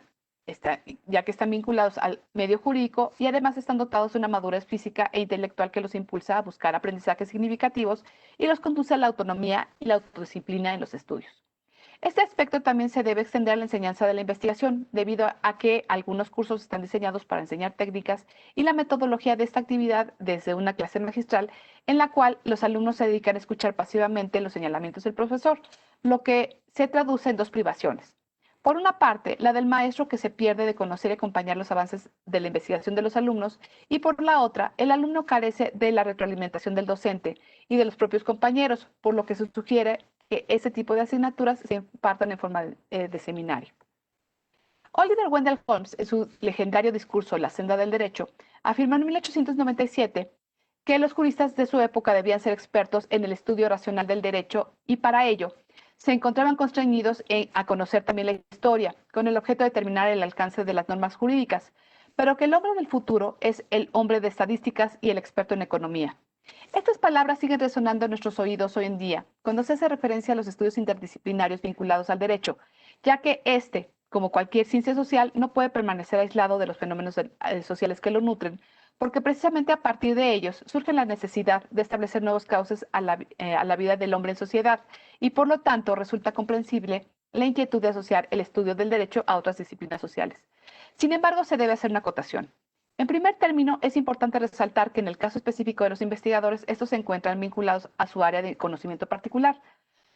ya que están vinculados al medio jurídico y además están dotados de una madurez física e intelectual que los impulsa a buscar aprendizajes significativos y los conduce a la autonomía y la autodisciplina en los estudios. Este aspecto también se debe extender a la enseñanza de la investigación, debido a que algunos cursos están diseñados para enseñar técnicas y la metodología de esta actividad desde una clase magistral en la cual los alumnos se dedican a escuchar pasivamente los señalamientos del profesor, lo que se traduce en dos privaciones. Por una parte, la del maestro, que se pierde de conocer y acompañar los avances de la investigación de los alumnos, y por la otra, el alumno carece de la retroalimentación del docente y de los propios compañeros, por lo que se sugiere que ese tipo de asignaturas se impartan en forma de seminario. Oliver Wendell Holmes, en su legendario discurso La senda del derecho, afirmó en 1897 que los juristas de su época debían ser expertos en el estudio racional del derecho y para ello se encontraban constreñidos a conocer también la historia, con el objeto de determinar el alcance de las normas jurídicas, pero que el hombre del futuro es el hombre de estadísticas y el experto en economía. Estas palabras siguen resonando en nuestros oídos hoy en día cuando se hace referencia a los estudios interdisciplinarios vinculados al derecho, ya que como cualquier ciencia social, no puede permanecer aislado de los fenómenos sociales que lo nutren, porque precisamente a partir de ellos surge la necesidad de establecer nuevos cauces a la vida del hombre en sociedad, y por lo tanto resulta comprensible la inquietud de asociar el estudio del derecho a otras disciplinas sociales. Sin embargo, se debe hacer una acotación. En primer término, es importante resaltar que en el caso específico de los investigadores, estos se encuentran vinculados a su área de conocimiento particular.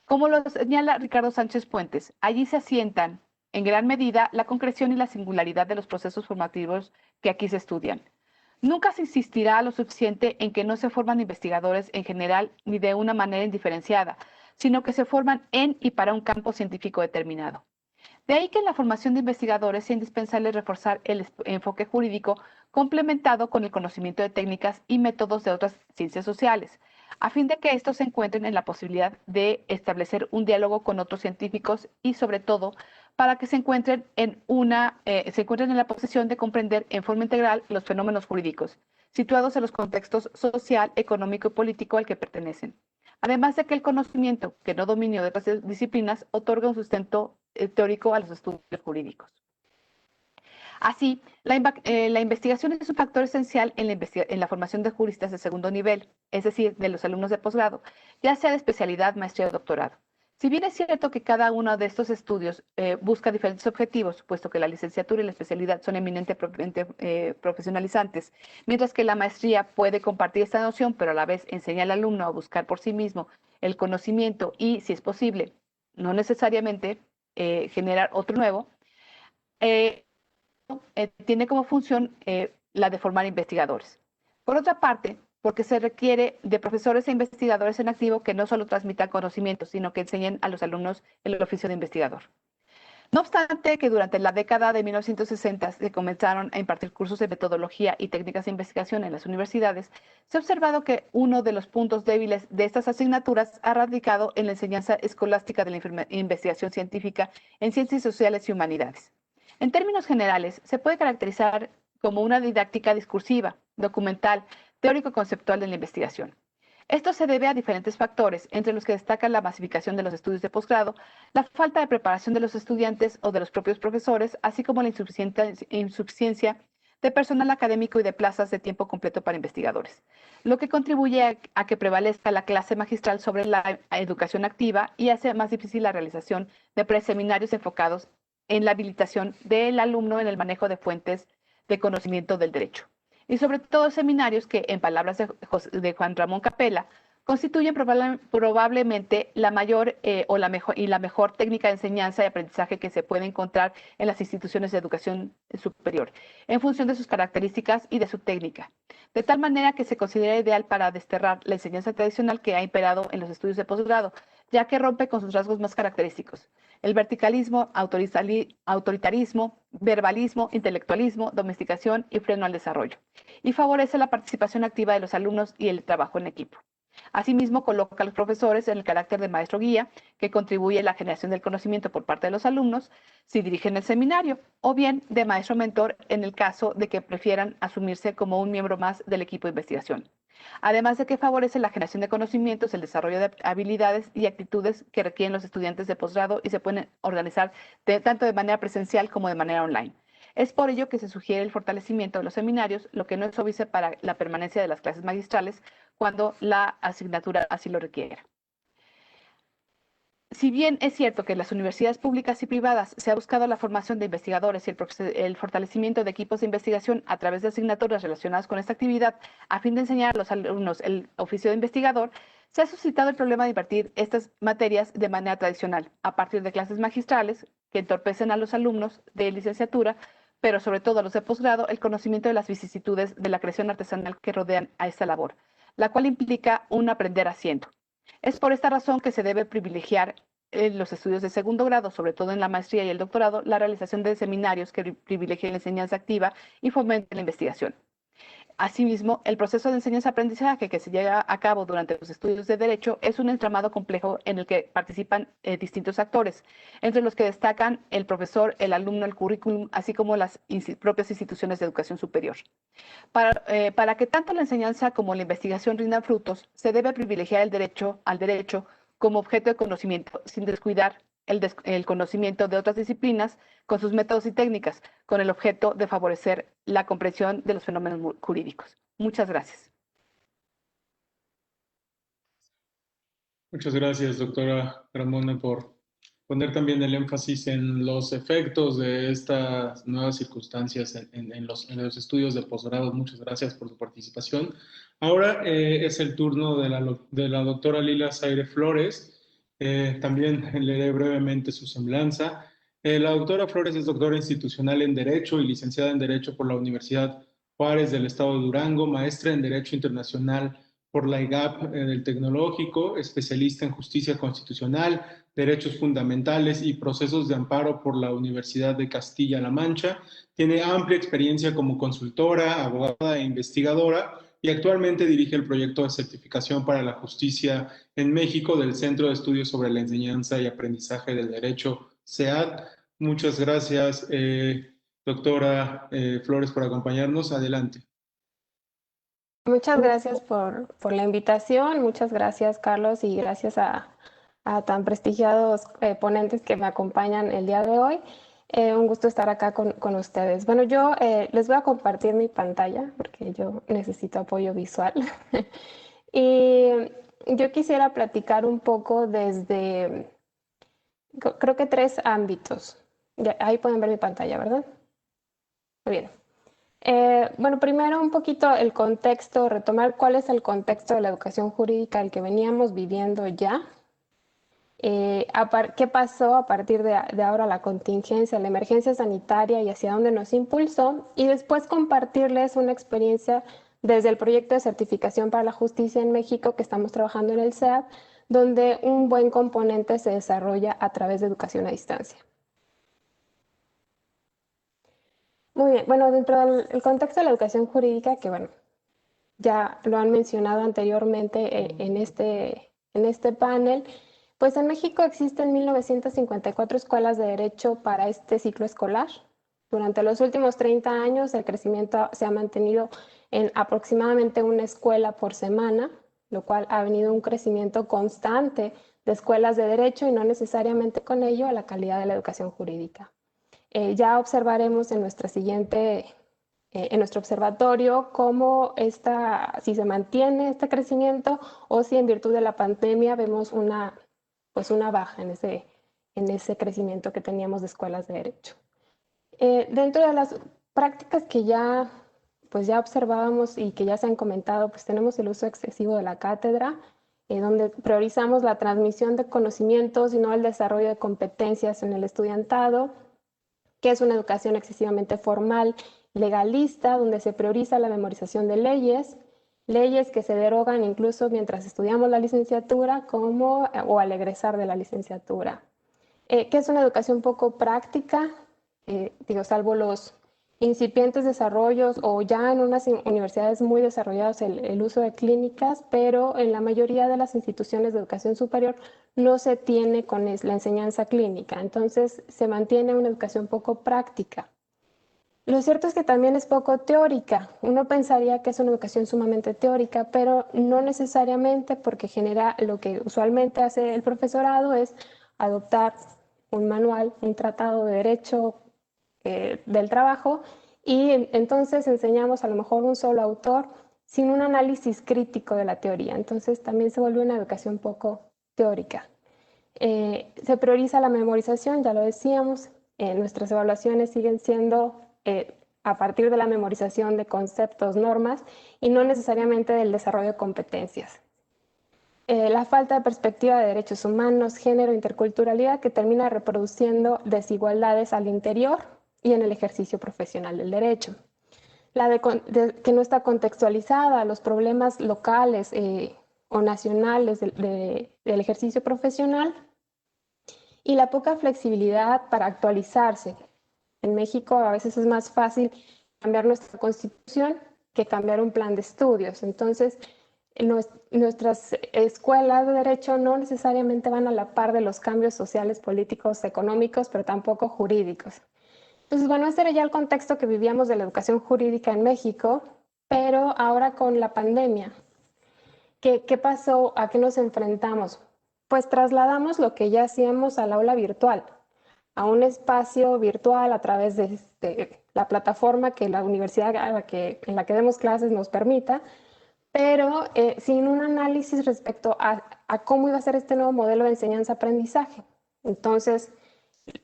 Como lo señala Ricardo Sánchez Puentes, allí se asientan en gran medida la concreción y la singularidad de los procesos formativos que aquí se estudian. Nunca se insistirá lo suficiente en que no se forman investigadores en general ni de una manera indiferenciada, sino que se forman en y para un campo científico determinado. De ahí que en la formación de investigadores sea indispensable reforzar el enfoque jurídico complementado con el conocimiento de técnicas y métodos de otras ciencias sociales, a fin de que estos se encuentren en la posibilidad de establecer un diálogo con otros científicos y, sobre todo, para que se encuentren en la posición de comprender en forma integral los fenómenos jurídicos, situados en los contextos social, económico y político al que pertenecen. Además de que el conocimiento, que no dominio de otras disciplinas, otorga un sustento teórico a los estudios jurídicos. Así, la investigación es un factor esencial en la formación de juristas de segundo nivel, es decir, de los alumnos de posgrado, ya sea de especialidad, maestría o doctorado. Si bien es cierto que cada uno de estos estudios busca diferentes objetivos, puesto que la licenciatura y la especialidad son eminentemente profesionalizantes, mientras que la maestría puede compartir esta noción, pero a la vez enseña al alumno a buscar por sí mismo el conocimiento y, si es posible, no necesariamente generar otro nuevo, tiene como función la de formar investigadores. Por otra parte, porque se requiere de profesores e investigadores en activo que no solo transmitan conocimientos, sino que enseñen a los alumnos el oficio de investigador. No obstante que durante la década de 1960 se comenzaron a impartir cursos de metodología y técnicas de investigación en las universidades, se ha observado que uno de los puntos débiles de estas asignaturas ha radicado en la enseñanza escolástica de la investigación científica en ciencias sociales y humanidades. En términos generales, se puede caracterizar como una didáctica discursiva, documental, teórico-conceptual de la investigación. Esto se debe a diferentes factores, entre los que destacan la masificación de los estudios de posgrado, la falta de preparación de los estudiantes o de los propios profesores, así como la insuficiencia de personal académico y de plazas de tiempo completo para investigadores, lo que contribuye a que prevalezca la clase magistral sobre la educación activa y hace más difícil la realización de preseminarios enfocados en la habilitación del alumno en el manejo de fuentes de conocimiento del derecho. Y sobre todo seminarios que, en palabras de Juan Ramón Capella, constituyen probablemente la mayor la mejor técnica de enseñanza y aprendizaje que se puede encontrar en las instituciones de educación superior, en función de sus características y de su técnica, de tal manera que se considera ideal para desterrar la enseñanza tradicional que ha imperado en los estudios de posgrado, ya que rompe con sus rasgos más característicos: el verticalismo, autoritarismo, verbalismo, intelectualismo, domesticación y freno al desarrollo, y favorece la participación activa de los alumnos y el trabajo en equipo. Asimismo, coloca a los profesores en el carácter de maestro guía, que contribuye a la generación del conocimiento por parte de los alumnos si dirigen el seminario, o bien de maestro mentor en el caso de que prefieran asumirse como un miembro más del equipo de investigación. Además de que favorece la generación de conocimientos, el desarrollo de habilidades y actitudes que requieren los estudiantes de posgrado y se pueden organizar tanto de manera presencial como de manera online. Es por ello que se sugiere el fortalecimiento de los seminarios, lo que no es óbice para la permanencia de las clases magistrales cuando la asignatura así lo requiera. Si bien es cierto que en las universidades públicas y privadas se ha buscado la formación de investigadores y el fortalecimiento de equipos de investigación a través de asignaturas relacionadas con esta actividad a fin de enseñar a los alumnos el oficio de investigador, se ha suscitado el problema de impartir estas materias de manera tradicional, a partir de clases magistrales que entorpecen a los alumnos de licenciatura, pero sobre todo a los de posgrado, el conocimiento de las vicisitudes de la creación artesanal que rodean a esta labor, la cual implica un aprender haciendo. Es por esta razón que se debe privilegiar en los estudios de segundo grado, sobre todo en la maestría y el doctorado, la realización de seminarios que privilegien la enseñanza activa y fomenten la investigación. Asimismo, el proceso de enseñanza-aprendizaje que se lleva a cabo durante los estudios de Derecho es un entramado complejo en el que participan distintos actores, entre los que destacan el profesor, el alumno, el currículum, así como las propias instituciones de educación superior. Para que tanto la enseñanza como la investigación rindan frutos, se debe privilegiar el derecho al derecho como objeto de conocimiento, sin descuidar el conocimiento de otras disciplinas con sus métodos y técnicas, con el objeto de favorecer la comprensión de los fenómenos jurídicos. Muchas gracias. Muchas gracias, doctora Ramona, por poner también el énfasis en los efectos de estas nuevas circunstancias en los estudios de posgrado. Muchas gracias por su participación. Ahora es el turno de la doctora Lila Zaire Flores. También leeré brevemente su semblanza. La doctora Flores es doctora institucional en Derecho y licenciada en Derecho por la Universidad Juárez del Estado de Durango, maestra en Derecho Internacional por la IGAP del Tecnológico, especialista en Justicia Constitucional, Derechos Fundamentales y Procesos de Amparo por la Universidad de Castilla-La Mancha. Tiene amplia experiencia como consultora, abogada e investigadora y actualmente dirige el proyecto de certificación para la justicia en México del Centro de Estudios sobre la Enseñanza y Aprendizaje del Derecho, CEAD. Muchas gracias, doctora Flores, por acompañarnos. Adelante. Muchas gracias por la invitación, muchas gracias, Carlos, y gracias a tan prestigiados ponentes que me acompañan el día de hoy. Un gusto estar acá con ustedes. Bueno, yo les voy a compartir mi pantalla porque yo necesito apoyo visual. Y yo quisiera platicar un poco desde, creo que 3 ámbitos. Ahí pueden ver mi pantalla, ¿verdad? Muy bien. Bueno, primero un poquito el contexto, retomar cuál es el contexto de la educación jurídica al que veníamos viviendo ya. ¿Qué pasó a partir de ahora la contingencia, la emergencia sanitaria y hacia dónde nos impulsó? Y después compartirles una experiencia desde el proyecto de certificación para la justicia en México que estamos trabajando en el SEAD, donde un buen componente se desarrolla a través de educación a distancia. Muy bien, bueno, dentro del contexto de la educación jurídica, que bueno, ya lo han mencionado anteriormente en este panel, pues en México existen 1.954 escuelas de derecho para este ciclo escolar. Durante los últimos 30 años el crecimiento se ha mantenido en aproximadamente una escuela por semana, lo cual ha venido un crecimiento constante de escuelas de derecho y no necesariamente con ello a la calidad de la educación jurídica. Ya observaremos en en nuestro observatorio cómo si se mantiene este crecimiento o si en virtud de la pandemia vemos una baja en ese crecimiento que teníamos de escuelas de derecho. Dentro de las prácticas que ya observábamos y que ya se han comentado, pues tenemos el uso excesivo de la cátedra, donde priorizamos la transmisión de conocimientos y no el desarrollo de competencias en el estudiantado, que es una educación excesivamente formal, legalista, donde se prioriza la memorización de leyes que se derogan incluso mientras estudiamos la licenciatura o al egresar de la licenciatura. Que es una educación poco práctica, salvo los incipientes desarrollos o ya en unas universidades muy desarrolladas el uso de clínicas, pero en la mayoría de las instituciones de educación superior no se tiene con la enseñanza clínica, entonces se mantiene una educación poco práctica. Lo cierto es que también es poco teórica. Uno pensaría que es una educación sumamente teórica, pero no necesariamente, porque lo que usualmente hace el profesorado es adoptar un manual, un tratado de derecho del trabajo, y entonces enseñamos a lo mejor un solo autor sin un análisis crítico de la teoría. Entonces también se vuelve una educación poco teórica. Se prioriza la memorización, ya lo decíamos. Nuestras evaluaciones siguen siendo a partir de la memorización de conceptos, normas, y no necesariamente del desarrollo de competencias. La falta de perspectiva de derechos humanos, género, interculturalidad, que termina reproduciendo desigualdades al interior y en el ejercicio profesional del derecho. Que no está contextualizada a los problemas locales o nacionales del ejercicio profesional, y la poca flexibilidad para actualizarse. En México a veces es más fácil cambiar nuestra constitución que cambiar un plan de estudios. Entonces, nuestras escuelas de derecho no necesariamente van a la par de los cambios sociales, políticos, económicos, pero tampoco jurídicos. Entonces, bueno, ese era ya el contexto que vivíamos de la educación jurídica en México, pero ahora con la pandemia, ¿qué pasó? ¿A qué nos enfrentamos? Pues trasladamos lo que ya hacíamos al aula virtual, a un espacio virtual a través de la plataforma que la universidad en la que demos clases nos permita, pero sin un análisis respecto a cómo iba a ser este nuevo modelo de enseñanza-aprendizaje. Entonces,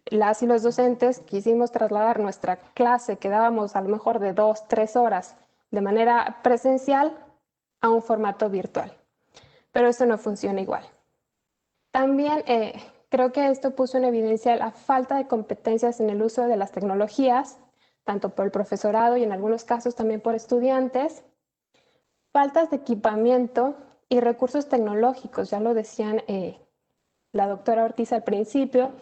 las y los docentes quisimos trasladar nuestra clase que dábamos a lo mejor de 2, 3 horas de manera presencial a un formato virtual. Pero eso no funciona igual. También creo que esto puso en evidencia la falta de competencias en el uso de las tecnologías, tanto por el profesorado y en algunos casos también por estudiantes, faltas de equipamiento y recursos tecnológicos, ya lo decían la doctora Ortiz al principio,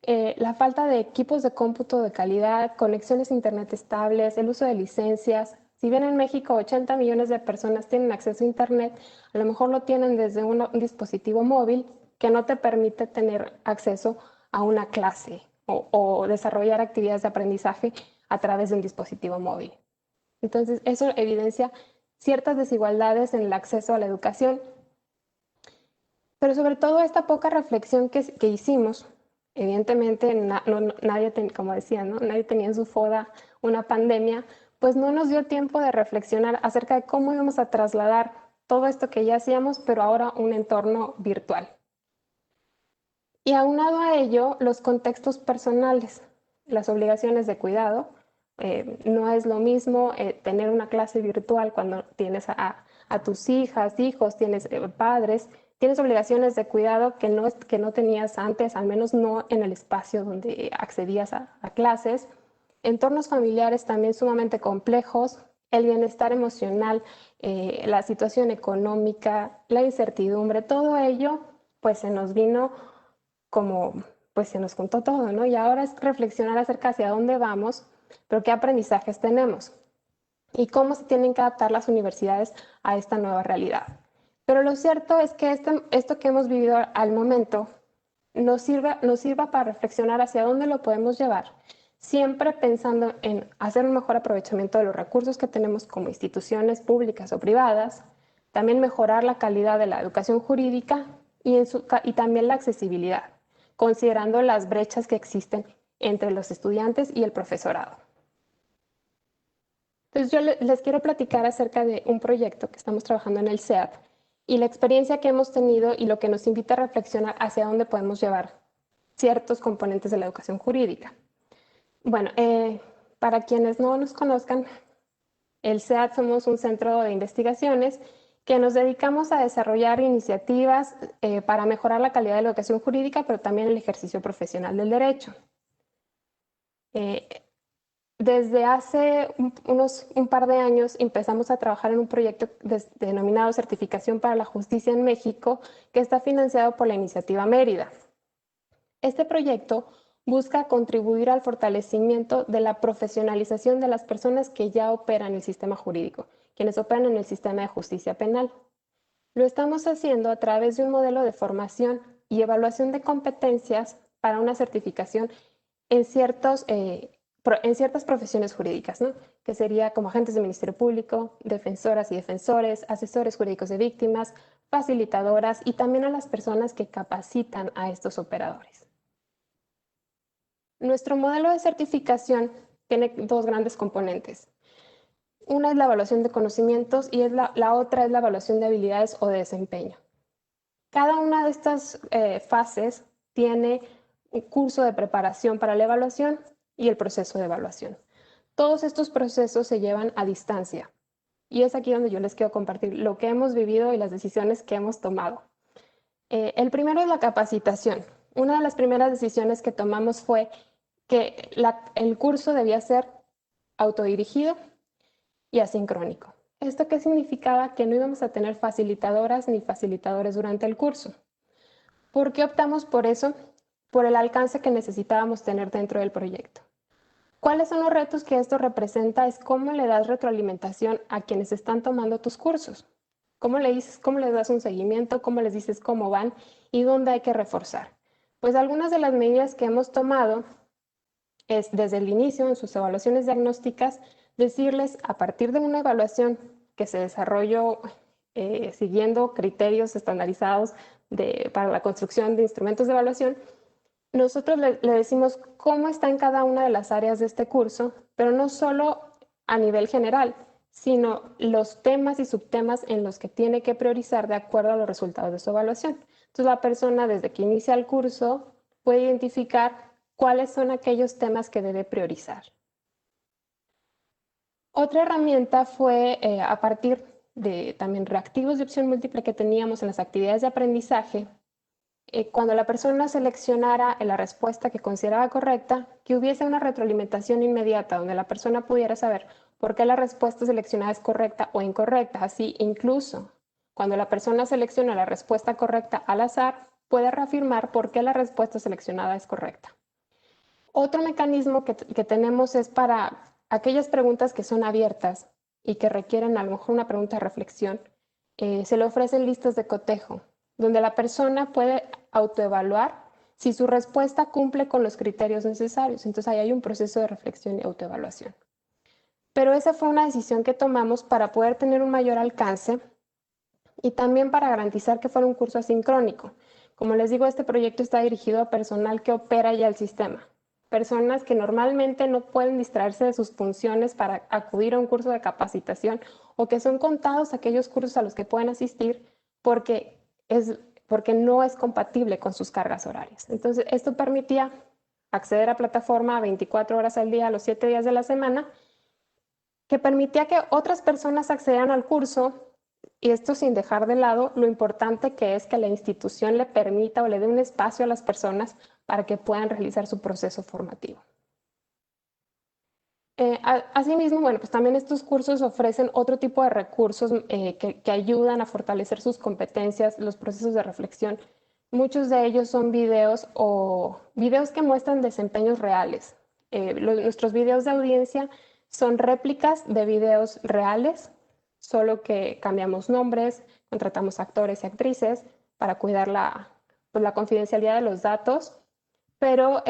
la falta de equipos de cómputo de calidad, conexiones a internet estables, el uso de licencias. Si bien en México 80 millones de personas tienen acceso a internet, a lo mejor lo tienen desde un dispositivo móvil que no te permite tener acceso a una clase o desarrollar actividades de aprendizaje a través de un dispositivo móvil. Entonces, eso evidencia ciertas desigualdades en el acceso a la educación, pero sobre todo esta poca reflexión que hicimos evidentemente nadie, como decía, ¿no? Nadie tenía en su foda una pandemia, pues no nos dio tiempo de reflexionar acerca de cómo íbamos a trasladar todo esto que ya hacíamos, pero ahora a un entorno virtual. Y aunado a ello, los contextos personales, las obligaciones de cuidado. No es lo mismo tener una clase virtual cuando tienes a tus hijas, hijos, tienes padres, tienes obligaciones de cuidado que no tenías antes, al menos no en el espacio donde accedías a clases. Entornos familiares también sumamente complejos, el bienestar emocional, la situación económica, la incertidumbre, todo ello pues se nos vino como, pues se nos juntó todo, ¿no? Y ahora es reflexionar acerca hacia dónde vamos, pero qué aprendizajes tenemos y cómo se tienen que adaptar las universidades a esta nueva realidad. Pero lo cierto es que esto que hemos vivido al momento nos sirva para reflexionar hacia dónde lo podemos llevar, siempre pensando en hacer un mejor aprovechamiento de los recursos que tenemos como instituciones públicas o privadas, también mejorar la calidad de la educación jurídica y también la accesibilidad, considerando las brechas que existen entre los estudiantes y el profesorado. Entonces yo les quiero platicar acerca de un proyecto que estamos trabajando en el SEAD y la experiencia que hemos tenido y lo que nos invita a reflexionar hacia dónde podemos llevar ciertos componentes de la educación jurídica. Bueno, para quienes no nos conozcan, el SEAD somos un centro de investigaciones que nos dedicamos a desarrollar iniciativas para mejorar la calidad de la educación jurídica, pero también el ejercicio profesional del derecho. Desde hace un par de años empezamos a trabajar en un proyecto denominado Certificación para la Justicia en México, que está financiado por la Iniciativa Mérida. Este proyecto busca contribuir al fortalecimiento de la profesionalización de las personas que ya operan en el sistema jurídico, quienes operan en el sistema de justicia penal. Lo estamos haciendo a través de un modelo de formación y evaluación de competencias para una certificación en ciertas profesiones jurídicas, ¿no? Que sería como agentes del Ministerio Público, defensoras y defensores, asesores jurídicos de víctimas, facilitadoras y también a las personas que capacitan a estos operadores. Nuestro modelo de certificación tiene dos grandes componentes. Una es la evaluación de conocimientos y la otra es la evaluación de habilidades o de desempeño. Cada una de estas fases tiene un curso de preparación para la evaluación y el proceso de evaluación. Todos estos procesos se llevan a distancia y es aquí donde yo les quiero compartir lo que hemos vivido y las decisiones que hemos tomado. El primero es la capacitación. Una de las primeras decisiones que tomamos fue que el curso debía ser autodirigido y asincrónico. ¿Esto qué significaba? Que no íbamos a tener facilitadoras ni facilitadores durante el curso. ¿Por qué optamos por eso? Por el alcance que necesitábamos tener dentro del proyecto. ¿Cuáles son los retos que esto representa? Es cómo le das retroalimentación a quienes están tomando tus cursos. ¿Cómo les das un seguimiento? ¿Cómo les dices cómo van? ¿Y dónde hay que reforzar? Pues algunas de las medidas que hemos tomado es desde el inicio, en sus evaluaciones diagnósticas, decirles a partir de una evaluación que se desarrolló siguiendo criterios estandarizados para la construcción de instrumentos de evaluación, nosotros le decimos cómo está en cada una de las áreas de este curso, pero no solo a nivel general, sino los temas y subtemas en los que tiene que priorizar de acuerdo a los resultados de su evaluación. Entonces la persona desde que inicia el curso puede identificar cuáles son aquellos temas que debe priorizar. Otra herramienta fue a partir de también reactivos de opción múltiple que teníamos en las actividades de aprendizaje, cuando la persona seleccionara la respuesta que consideraba correcta, que hubiese una retroalimentación inmediata donde la persona pudiera saber por qué la respuesta seleccionada es correcta o incorrecta. Así, incluso cuando la persona selecciona la respuesta correcta al azar, puede reafirmar por qué la respuesta seleccionada es correcta. Otro mecanismo que tenemos es para aquellas preguntas que son abiertas y que requieren a lo mejor una pregunta de reflexión, se le ofrecen listas de cotejo, donde la persona puede autoevaluar si su respuesta cumple con los criterios necesarios. Entonces ahí hay un proceso de reflexión y autoevaluación. Pero esa fue una decisión que tomamos para poder tener un mayor alcance y también para garantizar que fuera un curso asincrónico. Como les digo, este proyecto está dirigido a personal que opera ya el sistema. Personas que normalmente no pueden distraerse de sus funciones para acudir a un curso de capacitación o que son contados aquellos cursos a los que pueden asistir porque no es compatible con sus cargas horarias. Entonces, esto permitía acceder a plataforma 24 horas al día, los 7 días de la semana, que permitía que otras personas accedieran al curso, y esto sin dejar de lado lo importante que es que la institución le permita o le dé un espacio a las personas para que puedan realizar su proceso formativo. Asimismo, bueno, pues también estos cursos ofrecen otro tipo de recursos que ayudan a fortalecer sus competencias, los procesos de reflexión. Muchos de ellos son videos que muestran desempeños reales. Nuestros videos de audiencia son réplicas de videos reales, solo que cambiamos nombres, contratamos actores y actrices para cuidar la confidencialidad de los datos. Pero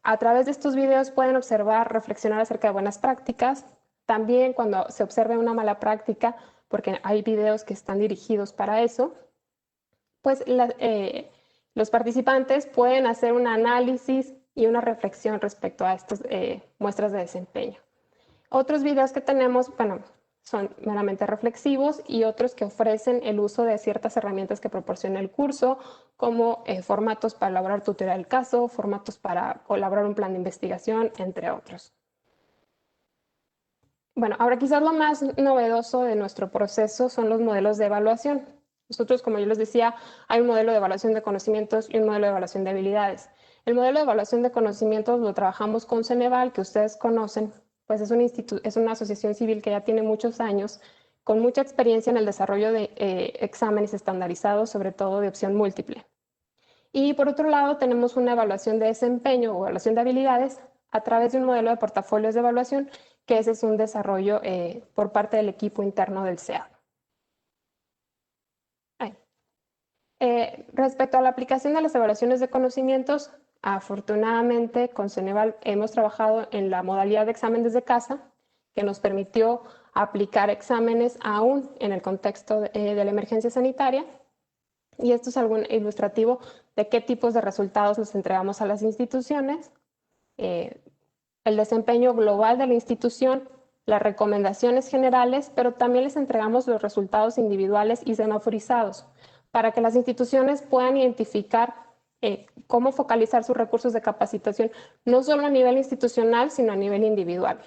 a través de estos videos pueden observar, reflexionar acerca de buenas prácticas. También cuando se observe una mala práctica, porque hay videos que están dirigidos para eso, pues los participantes pueden hacer un análisis y una reflexión respecto a estas muestras de desempeño. Otros videos que tenemos, bueno, son meramente reflexivos y otros que ofrecen el uso de ciertas herramientas que proporciona el curso, como formatos para elaborar tutorial del caso, formatos para elaborar un plan de investigación, entre otros. Bueno, ahora quizás lo más novedoso de nuestro proceso son los modelos de evaluación. Nosotros, como yo les decía, hay un modelo de evaluación de conocimientos y un modelo de evaluación de habilidades. El modelo de evaluación de conocimientos lo trabajamos con Ceneval, que ustedes conocen, pues es una asociación civil que ya tiene muchos años, con mucha experiencia en el desarrollo de exámenes estandarizados, sobre todo de opción múltiple. Y por otro lado, tenemos una evaluación de desempeño o evaluación de habilidades a través de un modelo de portafolios de evaluación, que ese es un desarrollo por parte del equipo interno del SEAD. Respecto a la aplicación de las evaluaciones de conocimientos, afortunadamente con Ceneval hemos trabajado en la modalidad de examen desde casa, que nos permitió aplicar exámenes aún en el contexto de la emergencia sanitaria. Y esto es algo ilustrativo de qué tipos de resultados les entregamos a las instituciones, el desempeño global de la institución, las recomendaciones generales, pero también les entregamos los resultados individuales y semaforizados para que las instituciones puedan identificar cómo focalizar sus recursos de capacitación, no solo a nivel institucional, sino a nivel individual.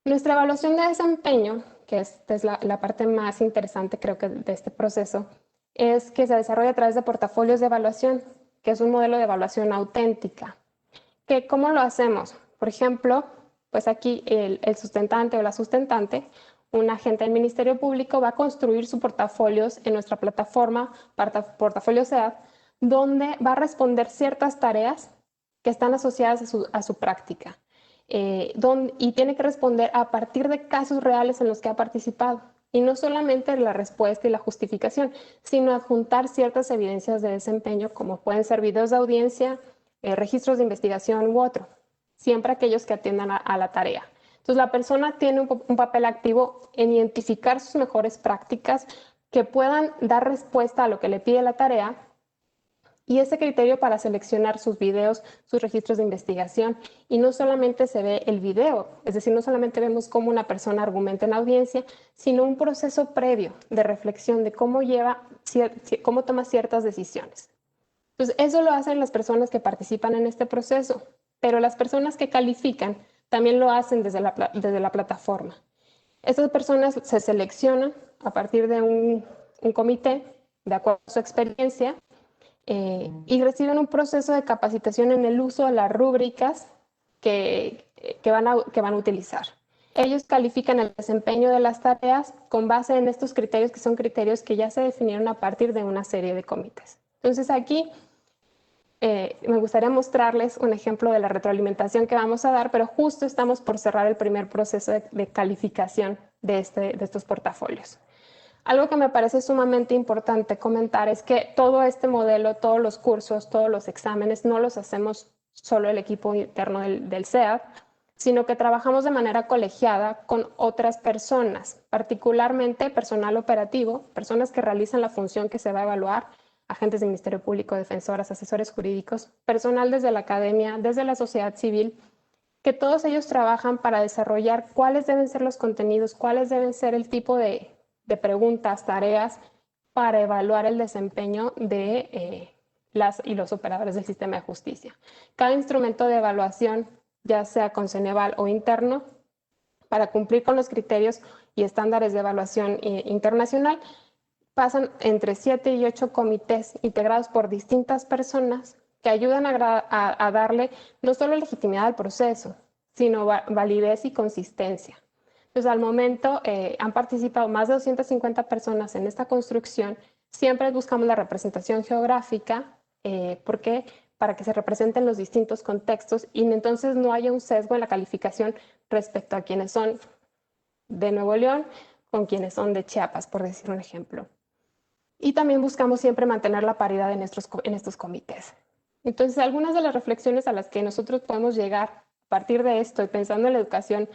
Nuestra evaluación de desempeño, que es la parte más interesante creo que de este proceso, es que se desarrolla a través de portafolios de evaluación, que es un modelo de evaluación auténtica. ¿Cómo lo hacemos? Por ejemplo, pues aquí el sustentante o la sustentante, un agente del Ministerio Público, va a construir sus portafolios en nuestra plataforma Portafolio SEAD, donde va a responder ciertas tareas que están asociadas a su práctica. Y tiene que responder a partir de casos reales en los que ha participado. Y no solamente la respuesta y la justificación, sino adjuntar ciertas evidencias de desempeño, como pueden ser videos de audiencia, registros de investigación u otro, siempre aquellos que atiendan a la tarea. Entonces, la persona tiene un papel activo en identificar sus mejores prácticas que puedan dar respuesta a lo que le pide la tarea, y ese criterio para seleccionar sus videos, sus registros de investigación. Y no solamente se ve el video, es decir, no solamente vemos cómo una persona argumenta en audiencia, sino un proceso previo de reflexión de cómo toma ciertas decisiones. Entonces, eso lo hacen las personas que participan en este proceso, pero las personas que califican también lo hacen desde la plataforma. Estas personas se seleccionan a partir de un comité, de acuerdo a su experiencia, y reciben un proceso de capacitación en el uso de las rúbricas que van a utilizar. Ellos califican el desempeño de las tareas con base en estos criterios, que son criterios que ya se definieron a partir de una serie de comités. Entonces aquí me gustaría mostrarles un ejemplo de la retroalimentación que vamos a dar, pero justo estamos por cerrar el primer proceso de calificación de estos portafolios. Algo que me parece sumamente importante comentar es que todo este modelo, todos los cursos, todos los exámenes, no los hacemos solo el equipo interno del SEAD, sino que trabajamos de manera colegiada con otras personas, particularmente personal operativo, personas que realizan la función que se va a evaluar, agentes del Ministerio Público, defensoras, asesores jurídicos, personal desde la academia, desde la sociedad civil, que todos ellos trabajan para desarrollar cuáles deben ser los contenidos, cuáles deben ser el tipo de preguntas, tareas para evaluar el desempeño de las y los operadores del sistema de justicia. Cada instrumento de evaluación, ya sea con Ceneval o interno, para cumplir con los criterios y estándares de evaluación internacional, pasan entre 7 y 8 comités integrados por distintas personas que ayudan a darle no solo legitimidad al proceso, sino validez y consistencia. Entonces, al momento han participado más de 250 personas en esta construcción. Siempre buscamos la representación geográfica, porque para que se representen los distintos contextos y entonces no haya un sesgo en la calificación respecto a quienes son de Nuevo León con quienes son de Chiapas, por decir un ejemplo. Y también buscamos siempre mantener la paridad en estos comités. Entonces, algunas de las reflexiones a las que nosotros podemos llegar a partir de esto y pensando en la educación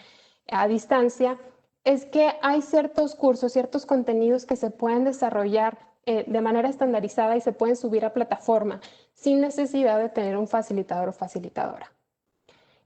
a distancia, es que hay ciertos cursos, ciertos contenidos que se pueden desarrollar de manera estandarizada y se pueden subir a plataforma sin necesidad de tener un facilitador o facilitadora.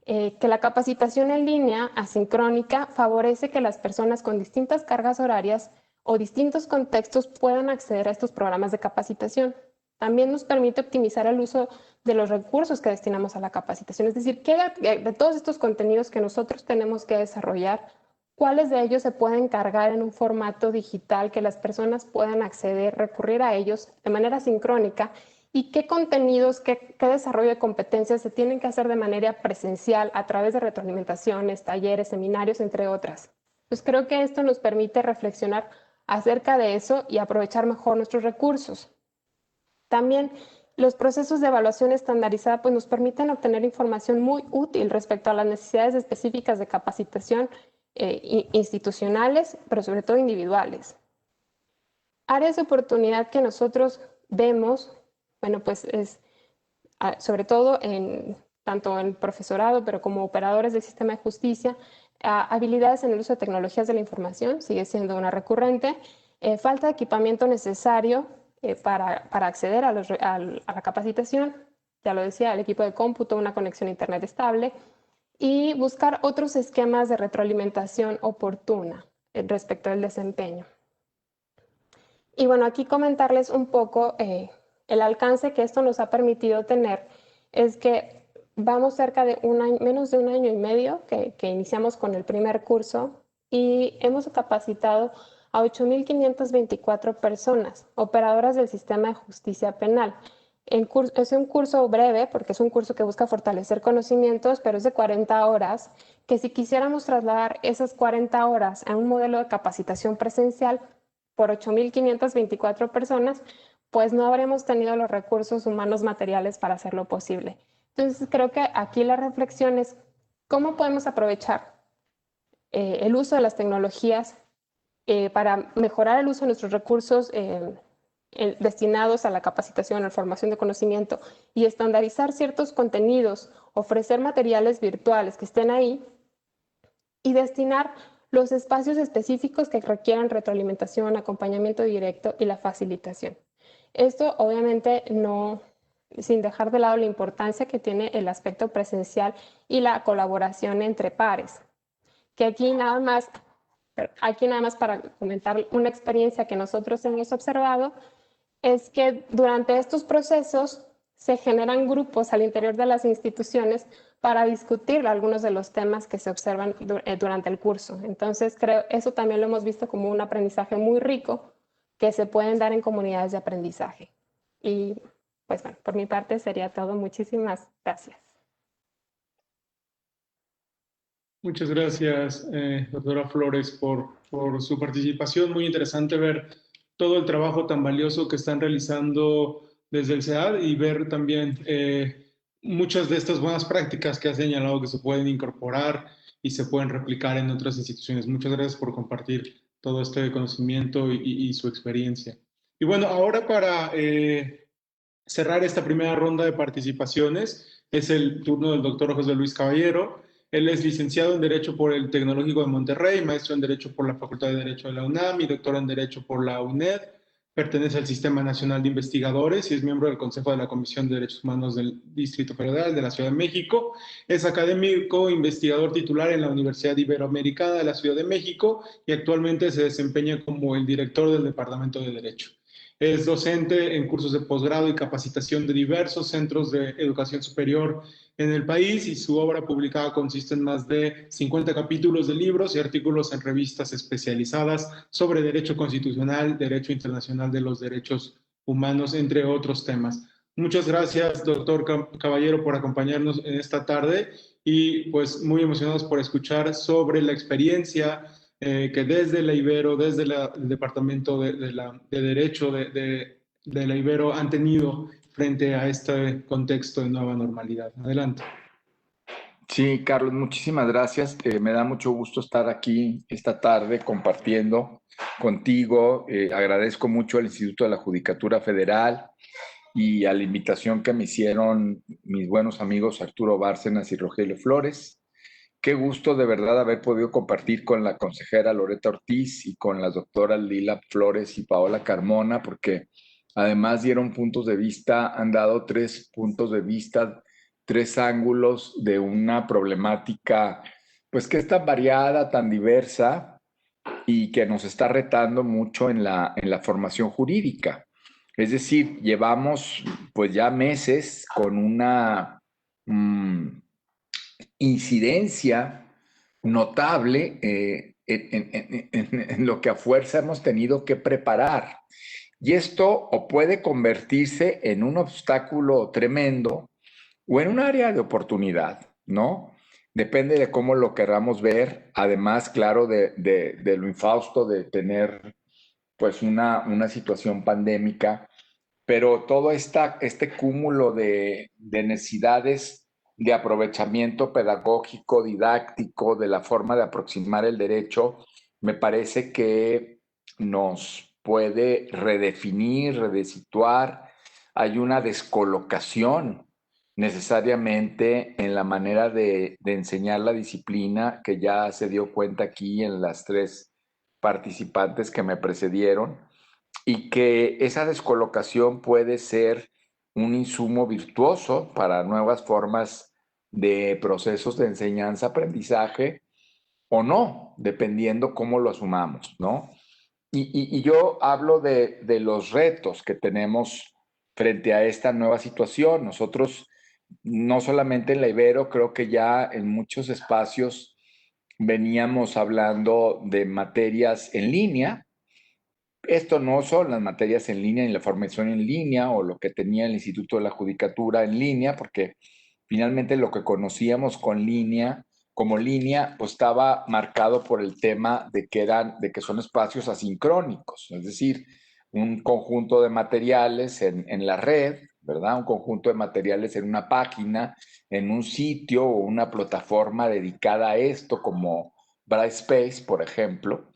Que la capacitación en línea asincrónica favorece que las personas con distintas cargas horarias o distintos contextos puedan acceder a estos programas de capacitación. También nos permite optimizar el uso de los recursos que destinamos a la capacitación. Es decir, ¿qué de todos estos contenidos que nosotros tenemos que desarrollar, cuáles de ellos se pueden cargar en un formato digital que las personas puedan acceder, recurrir a ellos de manera sincrónica? ¿Y qué contenidos, qué desarrollo de competencias se tienen que hacer de manera presencial a través de retroalimentaciones, talleres, seminarios, entre otras? Pues creo que esto nos permite reflexionar acerca de eso y aprovechar mejor nuestros recursos. También los procesos de evaluación estandarizada pues, nos permiten obtener información muy útil respecto a las necesidades específicas de capacitación institucionales, pero sobre todo individuales. Áreas de oportunidad que nosotros vemos, bueno, pues es sobre todo tanto en profesorado, pero como operadores del sistema de justicia, habilidades en el uso de tecnologías de la información, sigue siendo una recurrente, falta de equipamiento necesario para acceder a la capacitación, ya lo decía, el equipo de cómputo, una conexión a internet estable, y buscar otros esquemas de retroalimentación oportuna respecto al desempeño. Y bueno, aquí comentarles un poco el alcance que esto nos ha permitido tener es que vamos cerca de menos de un año y medio que iniciamos con el primer curso y hemos capacitado a 8.524 personas, operadoras del sistema de justicia penal. Es un curso breve porque es un curso que busca fortalecer conocimientos, pero es de 40 horas, que si quisiéramos trasladar esas 40 horas a un modelo de capacitación presencial por 8.524 personas, pues no habremos tenido los recursos humanos materiales para hacerlo posible. Entonces creo que aquí la reflexión es cómo podemos aprovechar el uso de las tecnologías para mejorar el uso de nuestros recursos destinados a la capacitación, a la formación de conocimiento y estandarizar ciertos contenidos, ofrecer materiales virtuales que estén ahí y destinar los espacios específicos que requieran retroalimentación, acompañamiento directo y la facilitación. Esto obviamente no, sin dejar de lado la importancia que tiene el aspecto presencial y la colaboración entre pares. Que aquí nada más para comentar una experiencia que nosotros hemos observado, es que durante estos procesos se generan grupos al interior de las instituciones para discutir algunos de los temas que se observan durante el curso. Entonces, creo eso también lo hemos visto como un aprendizaje muy rico que se pueden dar en comunidades de aprendizaje. Y, pues bueno, por mi parte sería todo. Muchísimas gracias. Muchas gracias, doctora Flores, por su participación. Muy interesante ver todo el trabajo tan valioso que están realizando desde el CEAD y ver también muchas de estas buenas prácticas que ha señalado que se pueden incorporar y se pueden replicar en otras instituciones. Muchas gracias por compartir todo este conocimiento y su experiencia. Y bueno, ahora para cerrar esta primera ronda de participaciones es el turno del doctor José Luis Caballero. Él es licenciado en Derecho por el Tecnológico de Monterrey, maestro en Derecho por la Facultad de Derecho de la UNAM y doctor en Derecho por la UNED. Pertenece al Sistema Nacional de Investigadores y es miembro del Consejo de la Comisión de Derechos Humanos del Distrito Federal de la Ciudad de México. Es académico investigador titular en la Universidad Iberoamericana de la Ciudad de México y actualmente se desempeña como el director del Departamento de Derecho. Es docente en cursos de posgrado y capacitación de diversos centros de educación superior en el país y su obra publicada consiste en más de 50 capítulos de libros y artículos en revistas especializadas sobre derecho constitucional, derecho internacional de los derechos humanos, entre otros temas. Muchas gracias, doctor Caballero, por acompañarnos en esta tarde y pues muy emocionados por escuchar sobre la experiencia que desde la Ibero, desde el Departamento de Derecho de la Ibero han tenido frente a este contexto de nueva normalidad. Adelante. Sí, Carlos, muchísimas gracias. Me da mucho gusto estar aquí esta tarde compartiendo contigo. Agradezco mucho al Instituto de la Judicatura Federal y a la invitación que me hicieron mis buenos amigos Arturo Bárcenas y Rogelio Flores. Qué gusto de verdad haber podido compartir con la consejera Loreta Ortiz y con las doctoras Lila Flores y Paola Carmona, porque además dieron puntos de vista, han dado 3 puntos de vista, 3 ángulos de una problemática, pues que es tan variada, tan diversa y que nos está retando mucho en la formación jurídica. Es decir, llevamos pues ya meses con una incidencia notable en lo que a fuerza hemos tenido que preparar. Y esto o puede convertirse en un obstáculo tremendo o en un área de oportunidad, ¿no? Depende de cómo lo queramos ver. Además, claro, de lo infausto de tener pues una situación pandémica, pero todo este cúmulo de necesidades de aprovechamiento pedagógico, didáctico, de la forma de aproximar el derecho, me parece que nos puede redefinir, redesituar. Hay una descolocación necesariamente en la manera de enseñar la disciplina, que ya se dio cuenta aquí en las 3 participantes que me precedieron, y que esa descolocación puede ser un insumo virtuoso para nuevas formas de procesos de enseñanza-aprendizaje o no, dependiendo cómo lo asumamos, ¿no? Y yo hablo de los retos que tenemos frente a esta nueva situación. Nosotros, no solamente en la Ibero, creo que ya en muchos espacios veníamos hablando de materias en línea. Esto no son las materias en línea ni la formación en línea o lo que tenía el Instituto de la Judicatura en línea, porque finalmente lo que conocíamos con línea, como línea, pues estaba marcado por el tema de que son espacios asincrónicos, es decir, un conjunto de materiales en la red, ¿verdad? Un conjunto de materiales en una página, en un sitio o una plataforma dedicada a esto, como Brightspace, por ejemplo,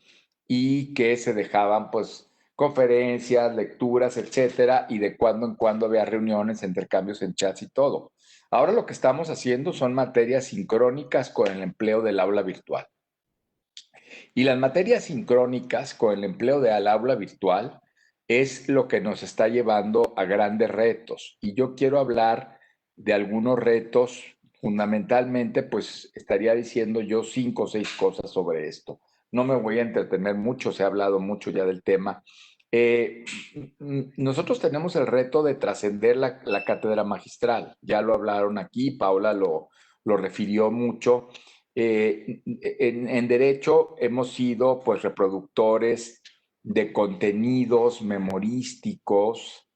y que se dejaban pues conferencias, lecturas, etcétera, y de cuando en cuando había reuniones, intercambios en chats y todo. Ahora lo que estamos haciendo son materias sincrónicas con el empleo del aula virtual. Y las materias sincrónicas con el empleo del aula virtual es lo que nos está llevando a grandes retos. Y yo quiero hablar de algunos retos, fundamentalmente, pues estaría diciendo yo 5 o 6 cosas sobre esto. No me voy a entretener mucho, se ha hablado mucho ya del tema. Nosotros tenemos el reto de trascender la cátedra magistral. Ya lo hablaron aquí, Paula lo refirió mucho. En derecho hemos sido pues reproductores de contenidos memorísticos,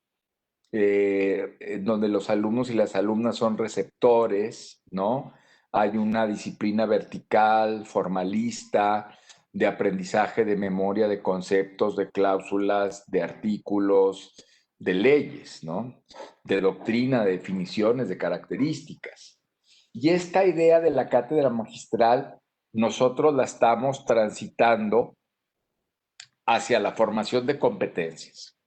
donde los alumnos y las alumnas son receptores, ¿no? Hay una disciplina vertical, formalista, de aprendizaje de memoria de conceptos, de cláusulas, de artículos, de leyes, ¿no? De doctrina, de definiciones, de características. Y esta idea de la cátedra magistral, nosotros la estamos transitando hacia la formación de competencias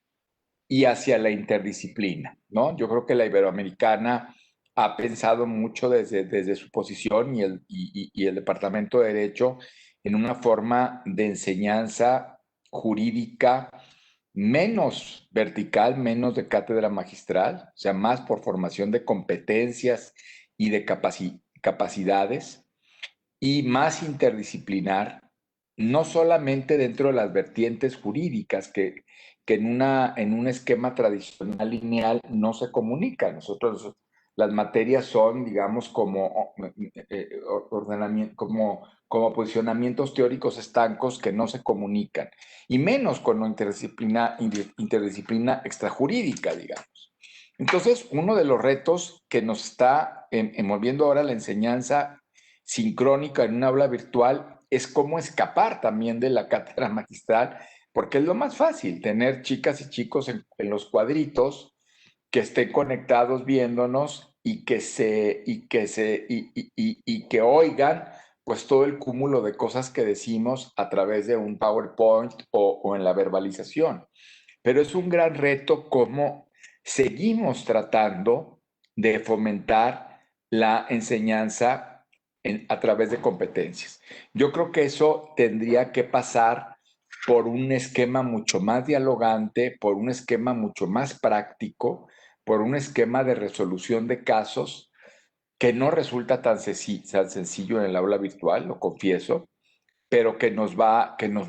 y hacia la interdisciplina, ¿no? Yo creo que la iberoamericana ha pensado mucho desde su posición y el Departamento de Derecho en una forma de enseñanza jurídica menos vertical, menos de cátedra magistral, o sea, más por formación de competencias y de capacidades, y más interdisciplinar, no solamente dentro de las vertientes jurídicas que en un esquema tradicional lineal no se comunican. Nosotros, las materias son, digamos, como ordenamiento, como posicionamientos teóricos estancos que no se comunican, y menos con la interdisciplina extrajurídica, digamos. Entonces, uno de los retos que nos está envolviendo ahora la enseñanza sincrónica en un aula virtual es cómo escapar también de la cátedra magistral, porque es lo más fácil, tener chicas y chicos en los cuadritos que estén conectados viéndonos y que oigan pues todo el cúmulo de cosas que decimos a través de un PowerPoint o en la verbalización. Pero es un gran reto cómo seguimos tratando de fomentar la enseñanza a través de competencias. Yo creo que eso tendría que pasar por un esquema mucho más dialogante, por un esquema mucho más práctico, por un esquema de resolución de casos que no resulta tan sencillo en el aula virtual, lo confieso, pero que nos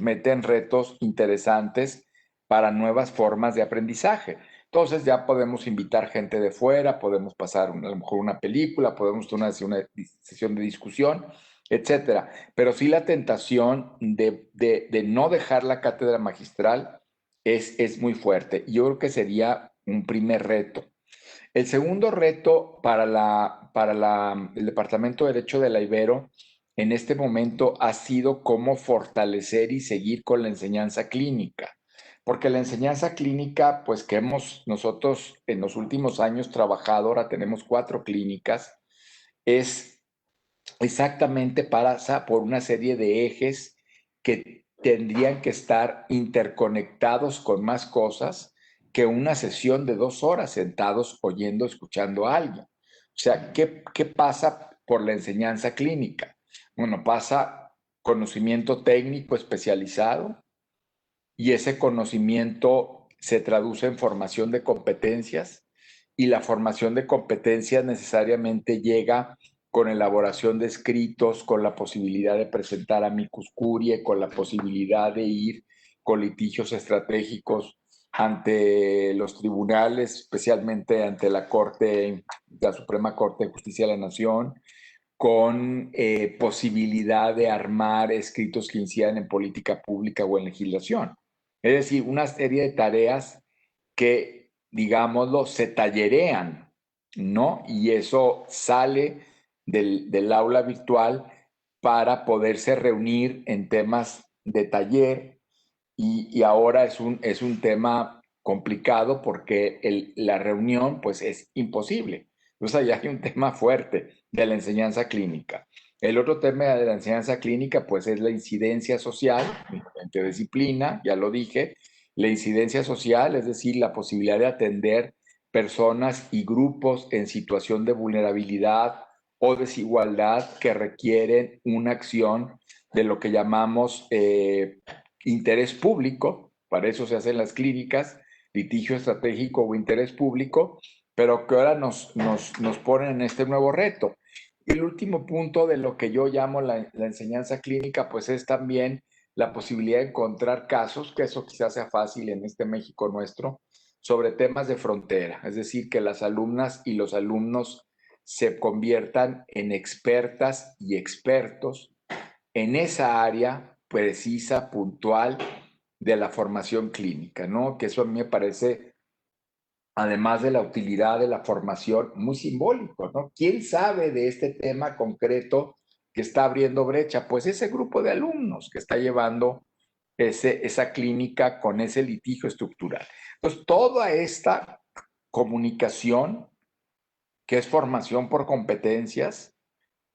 mete en retos interesantes para nuevas formas de aprendizaje. Entonces ya podemos invitar gente de fuera, podemos pasar a lo mejor una película, podemos tener una sesión de discusión, etcétera. Pero sí la tentación de no dejar la cátedra magistral es muy fuerte. Yo creo que sería un primer reto. El segundo reto para el Departamento de Derecho de la Ibero en este momento ha sido cómo fortalecer y seguir con la enseñanza clínica. Porque la enseñanza clínica, pues que hemos nosotros en los últimos años trabajado, ahora tenemos 4 clínicas, es exactamente pasa por una serie de ejes que tendrían que estar interconectados con más cosas que una sesión de 2 horas sentados oyendo, escuchando a alguien. O sea, ¿qué pasa por la enseñanza clínica? Bueno, pasa conocimiento técnico especializado, y ese conocimiento se traduce en formación de competencias, y la formación de competencias necesariamente llega con elaboración de escritos, con la posibilidad de presentar amicus curiae, con la posibilidad de ir con litigios estratégicos ante los tribunales, especialmente ante la Suprema Corte de Justicia de la Nación, con posibilidad de armar escritos que incidan en política pública o en legislación. Es decir, una serie de tareas que, digámoslo, se tallerean, ¿no? Y eso sale del aula virtual para poderse reunir en temas de taller, y ahora es un tema complicado porque la reunión pues es imposible. Entonces ya hay un tema fuerte de la enseñanza clínica. El otro tema de la enseñanza clínica pues es la incidencia social, entre disciplina, ya lo dije, la incidencia social, es decir, la posibilidad de atender personas y grupos en situación de vulnerabilidad o desigualdad que requieren una acción de lo que llamamos interés público, para eso se hacen las clínicas, litigio estratégico o interés público, pero que ahora nos ponen en este nuevo reto. Y el último punto de lo que yo llamo la enseñanza clínica, pues es también la posibilidad de encontrar casos, que eso quizás sea fácil en este México nuestro, sobre temas de frontera, es decir, que las alumnas y los alumnos se conviertan en expertas y expertos en esa área precisa, puntual de la formación clínica, ¿no? Que eso a mí me parece, además de la utilidad de la formación, muy simbólico, ¿no? ¿Quién sabe de este tema concreto que está abriendo brecha? Pues ese grupo de alumnos que está llevando esa clínica con ese litigio estructural. Entonces, toda esta comunicación, que es formación por competencias,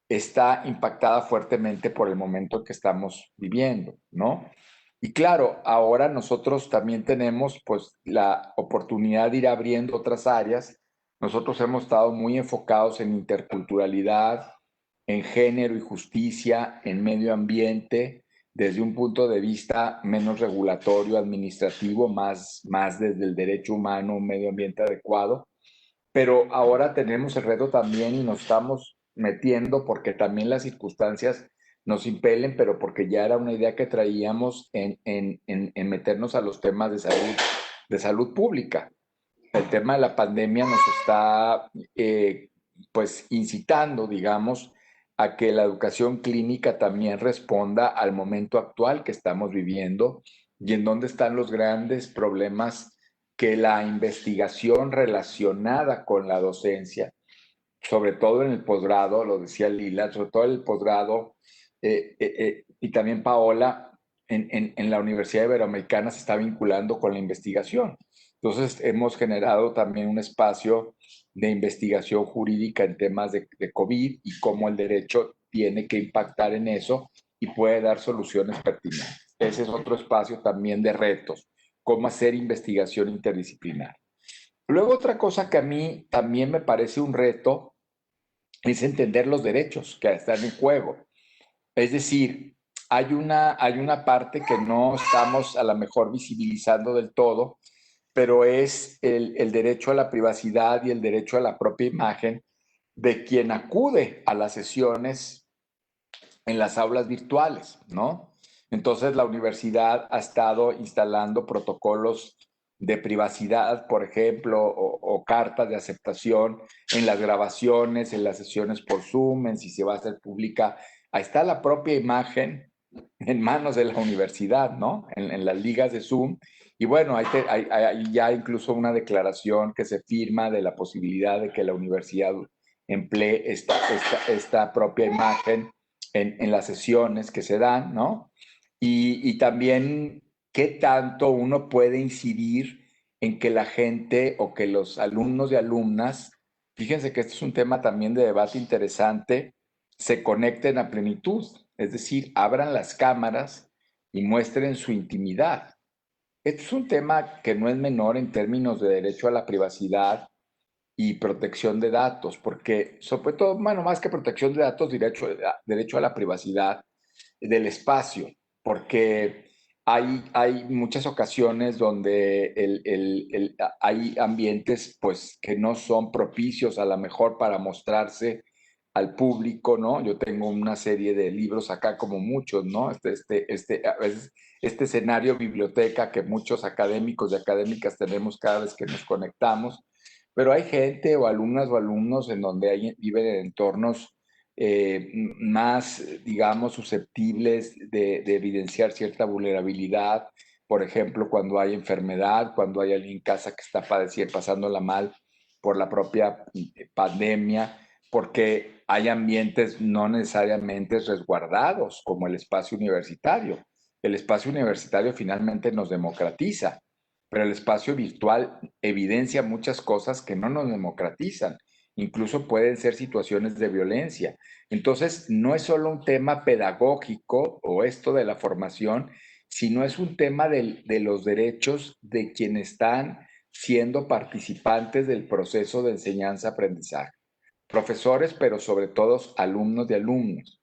está impactada fuertemente por el momento que estamos viviendo, ¿no? Y claro, ahora nosotros también tenemos pues la oportunidad de ir abriendo otras áreas, Nosotros hemos estado muy enfocados en interculturalidad, en género y justicia, en medio ambiente, desde un punto de vista menos regulatorio, administrativo, más desde el derecho humano, un medio ambiente adecuado. Pero ahora tenemos el reto también y nos estamos metiendo porque también las circunstancias nos impelen, pero porque ya era una idea que traíamos en meternos a los temas de salud pública. El tema de la pandemia nos está pues incitando, digamos, a que la educación clínica también responda al momento actual que estamos viviendo y en dónde están los grandes problemas que la investigación relacionada con la docencia, sobre todo en el posgrado, lo decía Lila, sobre todo en el posgrado, y también Paola, en la Universidad Iberoamericana se está vinculando con la investigación. Entonces, hemos generado también un espacio de investigación jurídica en temas de COVID y cómo el derecho tiene que impactar en eso y puede dar soluciones pertinentes. Ese es otro espacio también de retos, cómo hacer investigación interdisciplinar. Luego, otra cosa que a mí también me parece un reto es entender los derechos que están en juego. Es decir, hay una parte que no estamos a lo mejor visibilizando del todo, pero es el derecho a la privacidad y el derecho a la propia imagen de quien acude a las sesiones en las aulas virtuales, ¿no? Entonces la universidad ha estado instalando protocolos de privacidad, por ejemplo, o cartas de aceptación en las grabaciones, en las sesiones por Zoom, en si se va a hacer pública. Ahí está la propia imagen en manos de la universidad, ¿no? En las ligas de Zoom. Y bueno, hay ya incluso una declaración que se firma de la posibilidad de que la universidad emplee esta propia imagen en las sesiones que se dan, ¿no? Y también qué tanto uno puede incidir en que la gente o que los alumnos y alumnas, fíjense que este es un tema también de debate interesante, se conecten a plenitud, es decir, abran las cámaras y muestren su intimidad. Este es un tema que no es menor en términos de derecho a la privacidad y protección de datos, porque sobre todo, bueno, más que protección de datos, derecho a la privacidad del espacio, porque hay muchas ocasiones donde hay ambientes pues que no son propicios a lo mejor para mostrarse al público, ¿no? Yo tengo una serie de libros acá como muchos, ¿no? A veces este escenario biblioteca que muchos académicos y académicas tenemos cada vez que nos conectamos, pero hay gente o alumnas o alumnos en donde viven en entornos más, digamos, susceptibles de evidenciar cierta vulnerabilidad. Por ejemplo, cuando hay enfermedad, cuando hay alguien en casa que está pasándola mal por la propia pandemia, porque hay ambientes no necesariamente resguardados, como el espacio universitario. El espacio universitario finalmente nos democratiza, pero el espacio virtual evidencia muchas cosas que no nos democratizan. Incluso pueden ser situaciones de violencia. Entonces, no es solo un tema pedagógico o esto de la formación, sino es un tema de los derechos de quienes están siendo participantes del proceso de enseñanza-aprendizaje. Profesores, pero sobre todo alumnos de alumnos.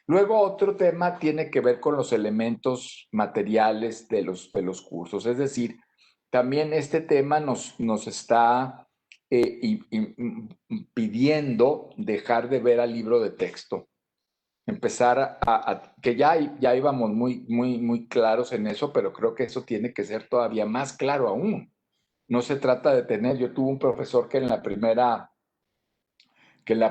Luego otro tema tiene que ver con los elementos materiales de los cursos, es decir, también este tema nos está pidiendo dejar de ver al libro de texto, empezar que ya íbamos muy claros en eso, pero creo que eso tiene que ser todavía más claro aún. No se trata de yo tuve un profesor que en la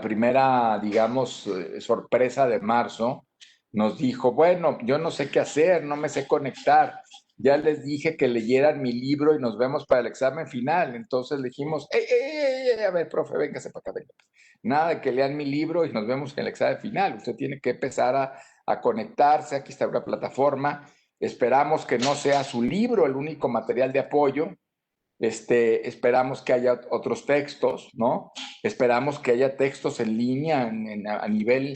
primera, digamos, sorpresa de marzo, nos dijo, bueno, yo no sé qué hacer, no me sé conectar. Ya les dije que leyeran mi libro y nos vemos para el examen final. Entonces le dijimos, a ver, profe, véngase para acá, venga. Nada de que lean mi libro y nos vemos en el examen final. Usted tiene que empezar a conectarse. Aquí está una plataforma. Esperamos que no sea su libro el único material de apoyo. Esperamos que haya otros textos, ¿no? Esperamos que haya textos en línea a nivel,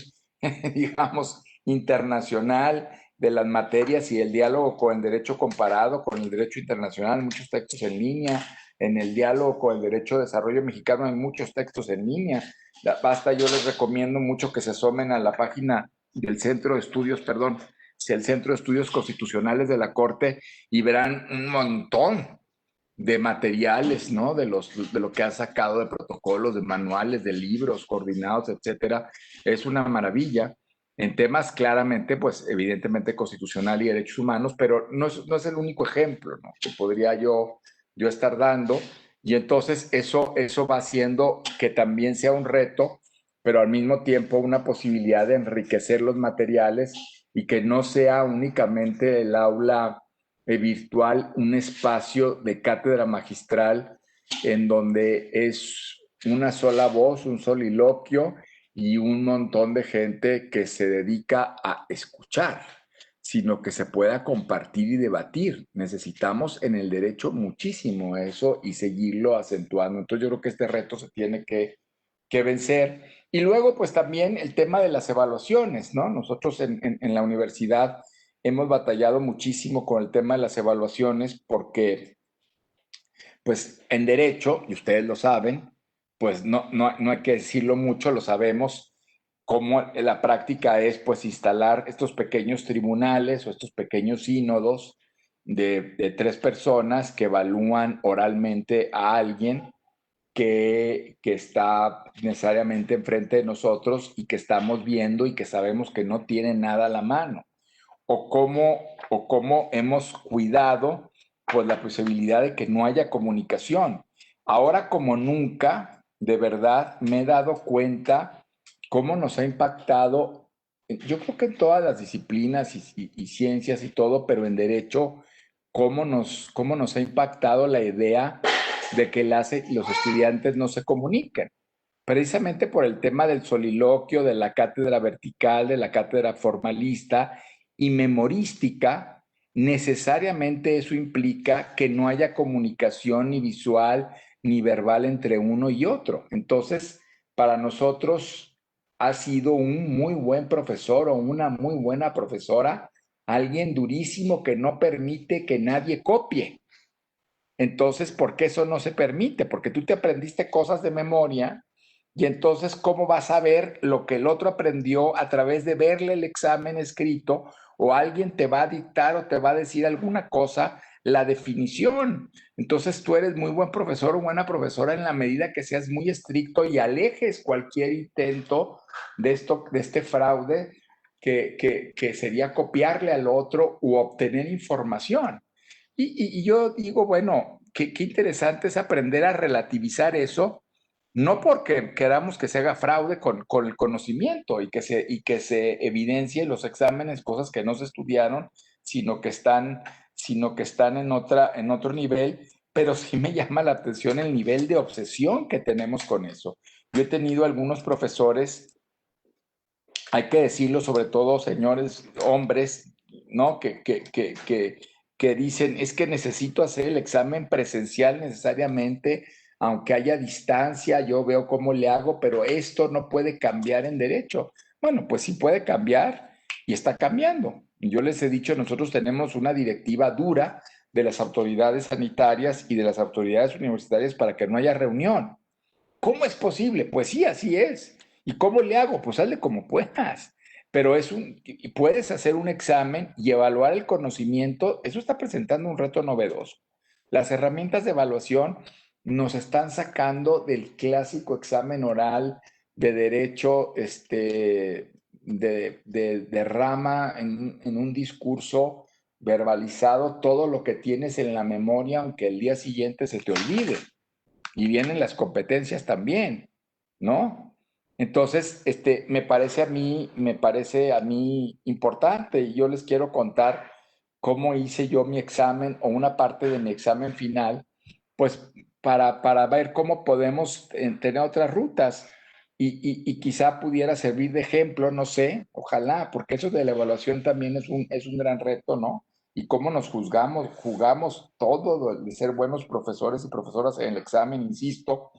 digamos, internacional de las materias y el diálogo con el derecho comparado, con el derecho internacional, muchos textos en línea, en el diálogo con el derecho de desarrollo mexicano hay muchos textos en línea. Basta, yo les recomiendo mucho que se asomen a la página del Centro de Estudios, perdón, el Centro de Estudios Constitucionales de la Corte y verán un montón de materiales, ¿no? De lo que ha sacado de protocolos, de manuales, de libros coordinados, etcétera. Es una maravilla en temas claramente, pues evidentemente constitucional y derechos humanos, pero no es el único ejemplo, ¿no? Que podría yo estar dando. Y entonces eso va haciendo que también sea un reto, pero al mismo tiempo una posibilidad de enriquecer los materiales y que no sea únicamente el aula virtual, un espacio de cátedra magistral en donde es una sola voz, un soliloquio y un montón de gente que se dedica a escuchar, sino que se pueda compartir y debatir. Necesitamos en el derecho muchísimo eso y seguirlo acentuando. Entonces yo creo que este reto se tiene que vencer. Y luego, pues también el tema de las evaluaciones, ¿no? Nosotros en la universidad hemos batallado muchísimo con el tema de las evaluaciones porque, pues en derecho, y ustedes lo saben, pues no hay que decirlo mucho, lo sabemos, cómo la práctica es pues instalar estos pequeños tribunales o estos pequeños sínodos de 3 personas que evalúan oralmente a alguien que está necesariamente enfrente de nosotros y que estamos viendo y que sabemos que no tiene nada a la mano. O cómo hemos cuidado pues la posibilidad de que no haya comunicación. Ahora como nunca, de verdad, me he dado cuenta cómo nos ha impactado, yo creo que en todas las disciplinas y ciencias y todo, pero en derecho, cómo nos ha impactado la idea de que los estudiantes no se comuniquen. Precisamente por el tema del soliloquio, de la cátedra vertical, de la cátedra formalista y memorística, necesariamente eso implica que no haya comunicación ni visual ni verbal entre uno y otro. Entonces, para nosotros ha sido un muy buen profesor o una muy buena profesora, alguien durísimo que no permite que nadie copie. Entonces, ¿por qué eso no se permite? Porque tú te aprendiste cosas de memoria y entonces, ¿cómo vas a ver lo que el otro aprendió a través de verle el examen escrito o alguien te va a dictar o te va a decir alguna cosa, la definición? Entonces, tú eres muy buen profesor o buena profesora en la medida que seas muy estricto y alejes cualquier intento de este fraude que sería copiarle al otro u obtener información. Y yo digo, bueno, qué interesante es aprender a relativizar eso, no porque queramos que se haga fraude con el conocimiento y que se evidencie en los exámenes cosas que no se estudiaron, sino que están en otro nivel, pero sí me llama la atención el nivel de obsesión que tenemos con eso. Yo he tenido algunos profesores, hay que decirlo, sobre todo señores, hombres, ¿no? Que dicen, es que necesito hacer el examen presencial necesariamente, aunque haya distancia, yo veo cómo le hago, pero esto no puede cambiar en derecho. Bueno, pues sí puede cambiar y está cambiando. Yo les he dicho, nosotros tenemos una directiva dura de las autoridades sanitarias y de las autoridades universitarias para que no haya reunión. ¿Cómo es posible? Pues sí, así es. ¿Y cómo le hago? Pues hazle como puedas. Pero puedes hacer un examen y evaluar el conocimiento. Eso está presentando un reto novedoso. Las herramientas de evaluación nos están sacando del clásico examen oral de derecho de rama en un discurso verbalizado, todo lo que tienes en la memoria, aunque el día siguiente se te olvide. Y vienen las competencias también, ¿no? Entonces, me parece a mí importante y yo les quiero contar cómo hice yo mi examen o una parte de mi examen final, pues para ver cómo podemos tener otras rutas y quizá pudiera servir de ejemplo, no sé, ojalá, porque eso de la evaluación también es un gran reto, ¿no? Y cómo nos jugamos todo de ser buenos profesores y profesoras en el examen, insisto.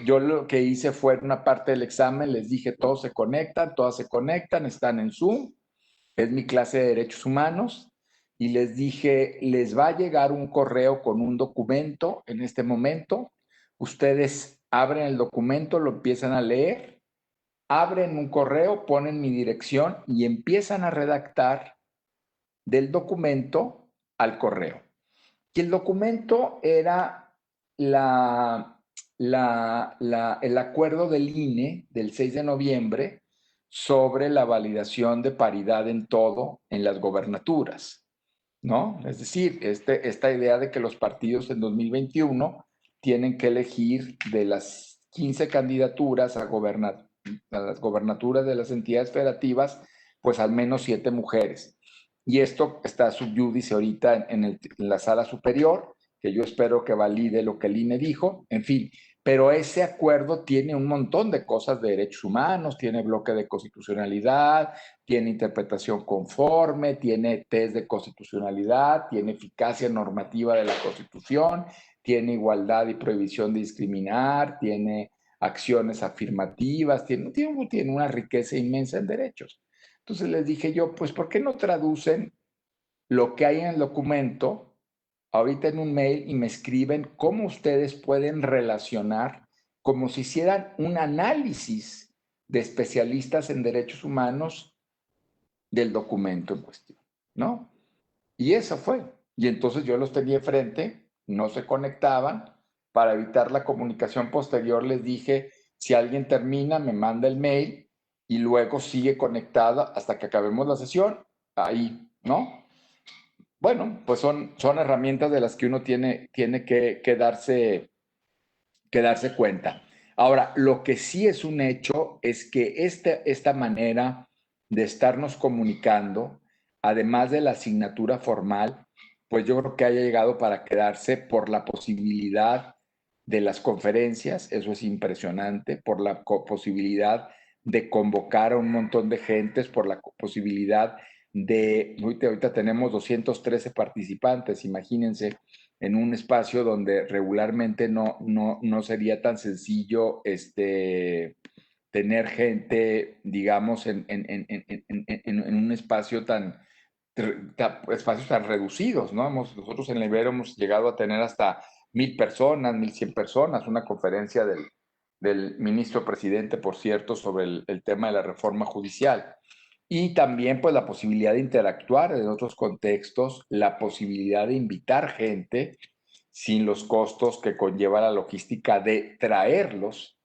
Yo lo que hice fue en una parte del examen, les dije, todos se conectan, todas se conectan, están en Zoom, es mi clase de derechos humanos, y les dije, les va a llegar un correo con un documento en este momento. Ustedes abren el documento, lo empiezan a leer, abren un correo, ponen mi dirección y empiezan a redactar del documento al correo. Y el documento era el acuerdo del INE del 6 de noviembre sobre la validación de paridad en todo en las gobernaturas, ¿no? Es decir, esta idea de que los partidos en 2021 tienen que elegir de las 15 candidaturas a las gobernaturas de las entidades federativas, pues al menos 7 mujeres. Y esto está sub judice ahorita en la sala superior, que yo espero que valide lo que el INE dijo, en fin. Pero ese acuerdo tiene un montón de cosas de derechos humanos, tiene bloque de constitucionalidad, tiene interpretación conforme, tiene test de constitucionalidad, tiene eficacia normativa de la Constitución, tiene igualdad y prohibición de discriminar, tiene acciones afirmativas, tiene una riqueza inmensa en derechos. Entonces les dije yo, pues, ¿por qué no traducen lo que hay en el documento ahorita en un mail y me escriben cómo ustedes pueden relacionar, como si hicieran un análisis de especialistas en derechos humanos del documento en cuestión, ¿no? Y eso fue. Y entonces yo los tenía enfrente, no se conectaban. Para evitar la comunicación posterior les dije, si alguien termina, me manda el mail y luego sigue conectada hasta que acabemos la sesión, ahí, ¿no? Bueno, pues son herramientas de las que uno tiene que darse cuenta. Ahora, lo que sí es un hecho es que esta manera de estarnos comunicando, además de la asignatura formal, pues yo creo que haya llegado para quedarse por la posibilidad de las conferencias, eso es impresionante, por la posibilidad de convocar a un montón de gentes, por la posibilidad ahorita tenemos 213 participantes, imagínense, en un espacio donde regularmente no sería tan sencillo tener gente, digamos, en un espacio espacios tan reducidos, ¿no? Nosotros en la Ibero hemos llegado a tener hasta 1,000 personas, 1,100 personas, una conferencia del ministro presidente, por cierto, sobre el tema de la reforma judicial. Y también pues la posibilidad de interactuar en otros contextos, la posibilidad de invitar gente sin los costos que conlleva la logística de traerlos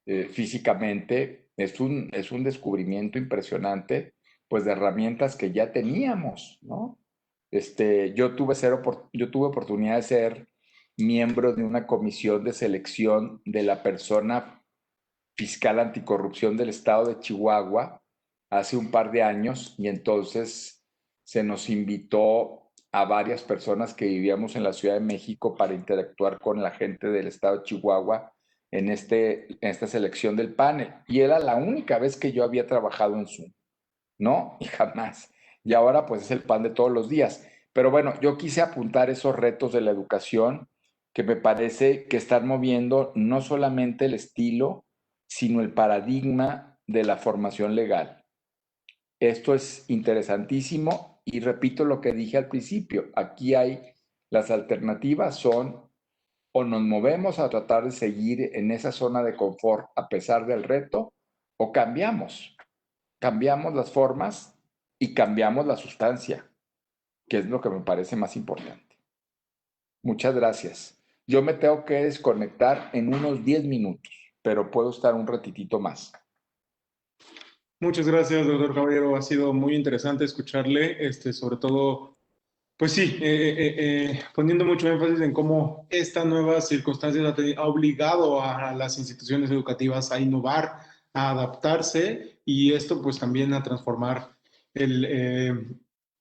físicamente. Es un descubrimiento impresionante pues de herramientas que ya teníamos, ¿no? Yo tuve oportunidad de ser miembro de una comisión de selección de la persona fiscal anticorrupción del estado de Chihuahua hace un par de años y entonces se nos invitó a varias personas que vivíamos en la Ciudad de México para interactuar con la gente del estado de Chihuahua en esta selección del panel. Y era la única vez que yo había trabajado en Zoom, ¿no? Y jamás. Y ahora pues es el pan de todos los días. Pero bueno, yo quise apuntar esos retos de la educación que me parece que están moviendo no solamente el estilo, sino el paradigma de la formación legal. Esto es interesantísimo y repito lo que dije al principio, aquí las alternativas son o nos movemos a tratar de seguir en esa zona de confort a pesar del reto o cambiamos las formas y cambiamos la sustancia, que es lo que me parece más importante. Muchas gracias. Yo me tengo que desconectar en unos 10 minutos, pero puedo estar un ratitito más. Muchas gracias, doctor Caballero. Ha sido muy interesante escucharle, sobre todo, pues sí, poniendo mucho énfasis en cómo esta nueva circunstancia ha obligado a las instituciones educativas a innovar, a adaptarse y esto pues también a transformar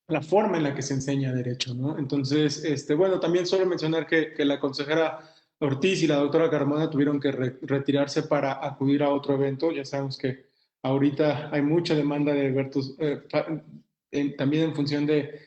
la forma en la que se enseña derecho, ¿no? Entonces, bueno, también solo mencionar que la consejera Ortiz y la doctora Carmona tuvieron que retirarse para acudir a otro evento. Ya sabemos que ahorita hay mucha demanda de eventos, también en función de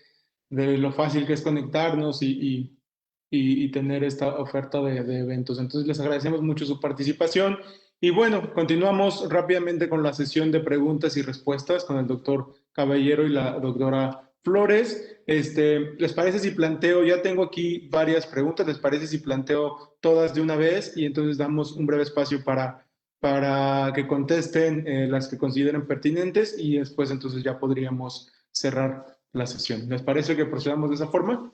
lo fácil que es conectarnos y tener esta oferta de eventos. Entonces, les agradecemos mucho su participación. Y bueno, continuamos rápidamente con la sesión de preguntas y respuestas con el doctor Caballero y la doctora Flores, ¿les parece si planteo, ya tengo aquí varias preguntas, ¿les parece si planteo todas de una vez y entonces damos un breve espacio para que contesten las que consideren pertinentes y después entonces ya podríamos cerrar la sesión? ¿Les parece que procedamos de esa forma?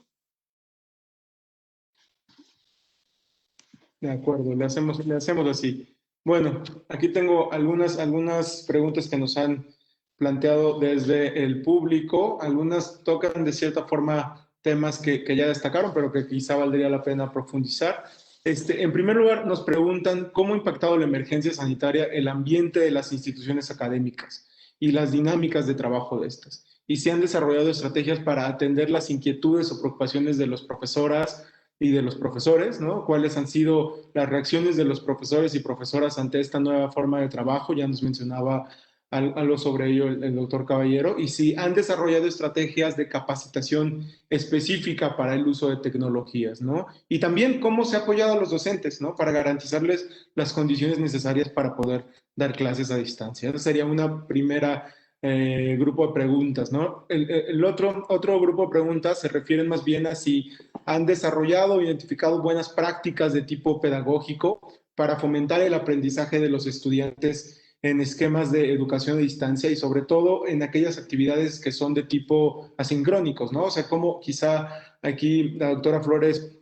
De acuerdo, le hacemos así. Bueno, aquí tengo algunas preguntas que nos han planteado desde el público. Algunas tocan de cierta forma temas que ya destacaron, pero que quizá valdría la pena profundizar. En primer lugar, nos preguntan cómo ha impactado la emergencia sanitaria el ambiente de las instituciones académicas y las dinámicas de trabajo de estas. Y si han desarrollado estrategias para atender las inquietudes o preocupaciones de los profesoras y de los profesores, ¿no? ¿Cuáles han sido las reacciones de los profesores y profesoras ante esta nueva forma de trabajo? Ya nos mencionaba algo sobre ello el doctor Caballero. Y si han desarrollado estrategias de capacitación específica para el uso de tecnologías, ¿no? Y también cómo se ha apoyado a los docentes, ¿no? Para garantizarles las condiciones necesarias para poder dar clases a distancia. Esa sería una primera grupo de preguntas, ¿no? El otro grupo de preguntas se refieren más bien a si han desarrollado o identificado buenas prácticas de tipo pedagógico para fomentar el aprendizaje de los estudiantes en esquemas de educación a distancia y sobre todo en aquellas actividades que son de tipo asincrónicos, ¿no? O sea, como quizá aquí la doctora Flores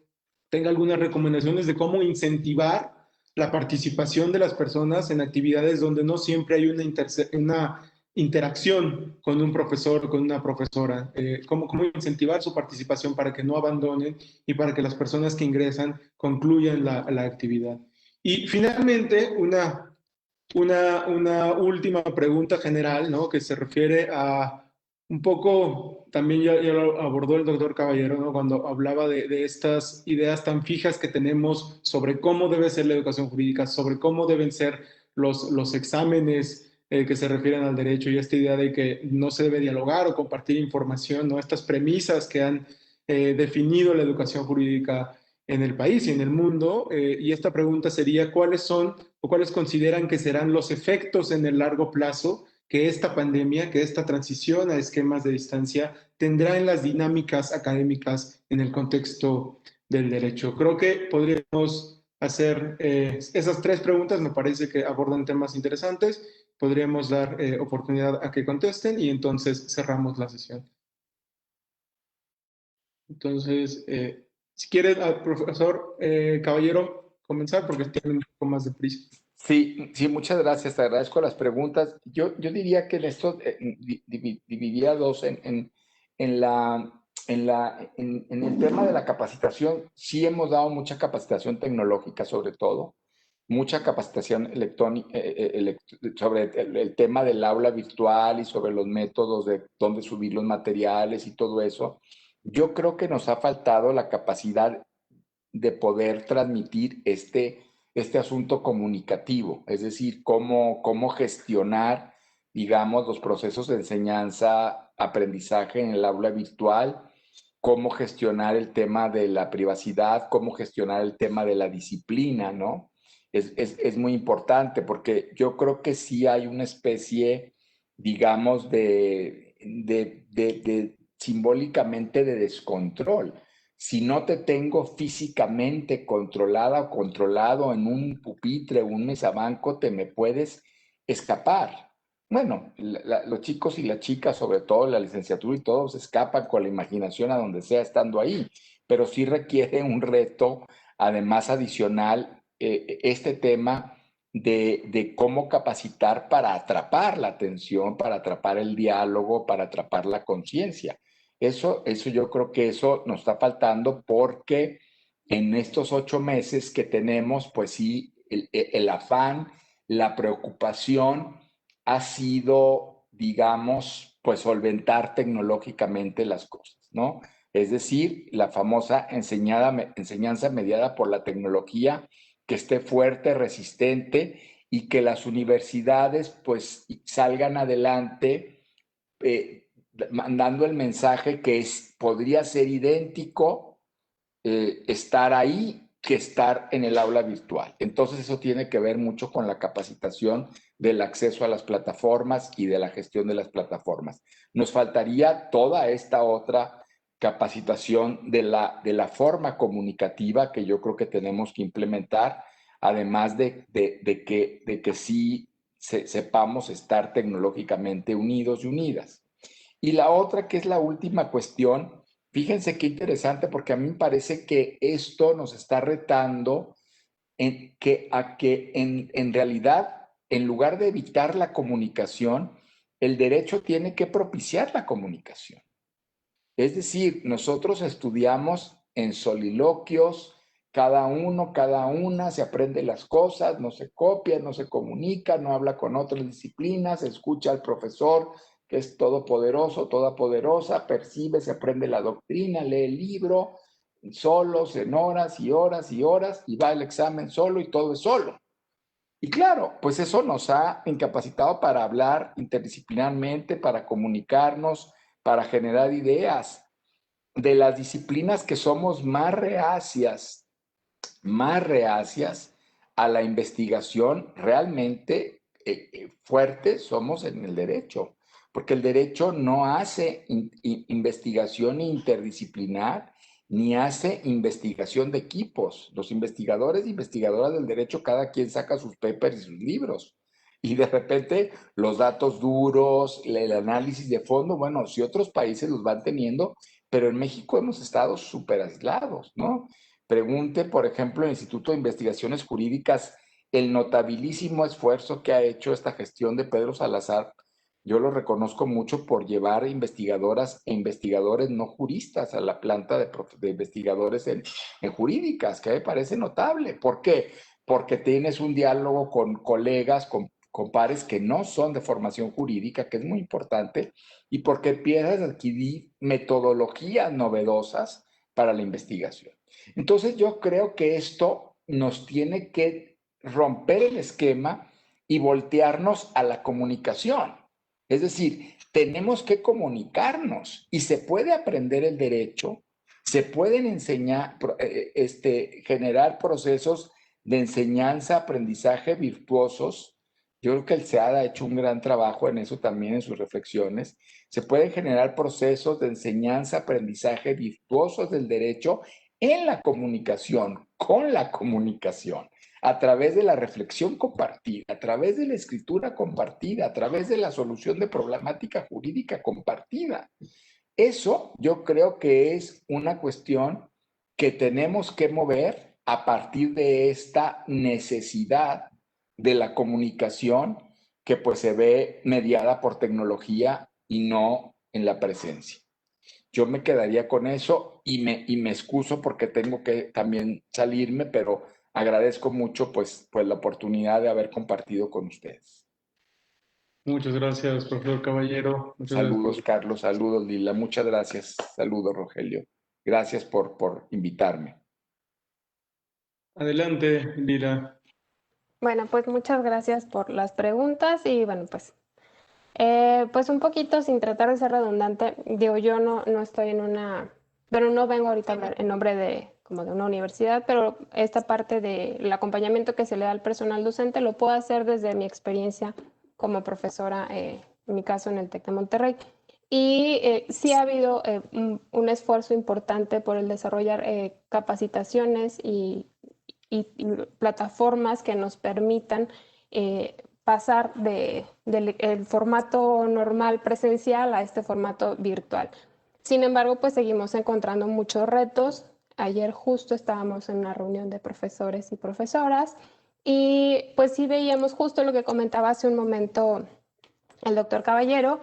tenga algunas recomendaciones de cómo incentivar la participación de las personas en actividades donde no siempre hay una interacción con un profesor, con una profesora, cómo incentivar su participación para que no abandonen y para que las personas que ingresan concluyan la actividad. Y finalmente, una última pregunta general, ¿no? Que se refiere a un poco, también ya lo abordó el doctor Caballero, ¿no? Cuando hablaba de estas ideas tan fijas que tenemos sobre cómo debe ser la educación jurídica, sobre cómo deben ser los exámenes que se refieren al derecho y esta idea de que no se debe dialogar o compartir información, ¿no? Estas premisas que han definido la educación jurídica en el país y en el mundo. Y esta pregunta sería, ¿cuáles son o cuáles consideran que serán los efectos en el largo plazo que esta pandemia, que esta transición a esquemas de distancia tendrá en las dinámicas académicas en el contexto del derecho? Creo que podríamos hacer esas tres preguntas, me parece que abordan temas interesantes, podríamos dar oportunidad a que contesten y entonces cerramos la sesión. Entonces, si quiere, profesor Caballero, comenzar porque tiene un poco más de prisa. Sí, sí, muchas gracias, te agradezco las preguntas. Yo diría que en esto dividiría dos en el tema de la capacitación. Sí hemos dado mucha capacitación tecnológica, sobre todo, mucha capacitación electrónica sobre el tema del aula virtual y sobre los métodos de dónde subir los materiales y todo eso. Yo creo que nos ha faltado la capacidad de poder transmitir este asunto comunicativo, es decir, cómo gestionar, digamos, los procesos de enseñanza, aprendizaje en el aula virtual, cómo gestionar el tema de la privacidad, cómo gestionar el tema de la disciplina, ¿no? Es muy importante porque yo creo que sí hay una especie, digamos, simbólicamente de descontrol. Si no te tengo físicamente controlada o controlado en un pupitre o un mesabanco, te me puedes escapar. Bueno, los chicos y las chicas, sobre todo la licenciatura y todos, escapan con la imaginación a donde sea estando ahí, pero sí requiere un reto, además adicional, este tema de cómo capacitar para atrapar la atención, para atrapar el diálogo, para atrapar la conciencia. Eso yo creo que eso nos está faltando porque en estos 8 meses que tenemos, pues sí, el afán, la preocupación ha sido, digamos, pues solventar tecnológicamente las cosas, ¿no? Es decir, la famosa enseñanza mediada por la tecnología que esté fuerte, resistente y que las universidades pues salgan adelante mandando el mensaje que podría ser idéntico estar ahí que estar en el aula virtual. Entonces eso tiene que ver mucho con la capacitación del acceso a las plataformas y de la gestión de las plataformas. Nos faltaría toda esta otra capacitación de la forma comunicativa que yo creo que tenemos que implementar, además de que sí sepamos estar tecnológicamente unidos y unidas. Y la otra, que es la última cuestión, fíjense qué interesante, porque a mí me parece que esto nos está retando a que en realidad, en lugar de evitar la comunicación, el derecho tiene que propiciar la comunicación. Es decir, nosotros estudiamos en soliloquios, cada uno, cada una se aprende las cosas, no se copia, no se comunica, no habla con otras disciplinas, escucha al profesor que es todopoderoso, todopoderosa, percibe, se aprende la doctrina, lee el libro, solos en horas y horas y horas, y va al examen solo y todo es solo. Y claro, pues eso nos ha incapacitado para hablar interdisciplinarmente, para comunicarnos, para generar ideas. De las disciplinas que somos más reacias a la investigación realmente fuerte somos en el derecho, porque el derecho no hace investigación interdisciplinar ni hace investigación de equipos. Los investigadores e investigadoras del derecho, cada quien saca sus papers y sus libros. Y de repente los datos duros, el análisis de fondo, bueno, si otros países los van teniendo, pero en México hemos estado súper aislados, ¿no? Pregunte, por ejemplo, el Instituto de Investigaciones Jurídicas, el notabilísimo esfuerzo que ha hecho esta gestión de Pedro Salazar. Yo lo reconozco mucho por llevar investigadoras e investigadores no juristas a la planta de investigadores en jurídicas, que me parece notable. ¿Por qué? Porque tienes un diálogo con colegas, con pares que no son de formación jurídica, que es muy importante, y porque empiezas a adquirir metodologías novedosas para la investigación. Entonces yo creo que esto nos tiene que romper el esquema y voltearnos a la comunicación. Es decir, tenemos que comunicarnos y se puede aprender el derecho, se pueden enseñar, generar procesos de enseñanza, aprendizaje virtuosos. Yo creo que el SEAD ha hecho un gran trabajo en eso también en sus reflexiones. Se pueden generar procesos de enseñanza, aprendizaje virtuosos del derecho en la comunicación, con la comunicación, a través de la reflexión compartida, a través de la escritura compartida, a través de la solución de problemática jurídica compartida. Eso yo creo que es una cuestión que tenemos que mover a partir de esta necesidad de la comunicación que pues se ve mediada por tecnología y no en la presencia. Yo me quedaría con eso y me excuso porque tengo que también salirme, pero agradezco mucho pues la oportunidad de haber compartido con ustedes. Muchas gracias, profesor Caballero. Muchas saludos, gracias. Carlos. Saludos, Lila. Muchas gracias. Saludos, Rogelio. Gracias por invitarme. Adelante, Lila. Bueno, pues muchas gracias por las preguntas y bueno, pues un poquito sin tratar de ser redundante, digo, yo no estoy en una, bueno, no vengo ahorita a hablar en nombre de como de una universidad, pero esta parte del acompañamiento que se le da al personal docente lo puedo hacer desde mi experiencia como profesora, en mi caso en el TEC de Monterrey. Y sí ha habido un esfuerzo importante por el desarrollar capacitaciones y plataformas que nos permitan pasar del formato normal presencial a este formato virtual. Sin embargo, pues seguimos encontrando muchos retos. Ayer justo estábamos en una reunión de profesores y profesoras y pues sí veíamos justo lo que comentaba hace un momento el doctor Caballero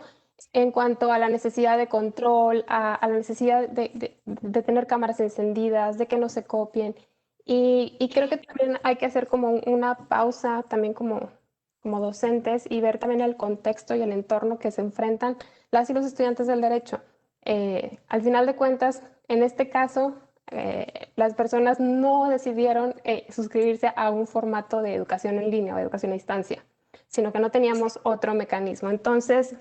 en cuanto a la necesidad de control, a la necesidad de tener cámaras encendidas, de que no se copien. Y creo que también hay que hacer como una pausa también como docentes y ver también el contexto y el entorno que se enfrentan las y los estudiantes del derecho. Al final de cuentas, en este caso, las personas no decidieron suscribirse a un formato de educación en línea o educación a distancia, sino que no teníamos otro mecanismo. Entonces,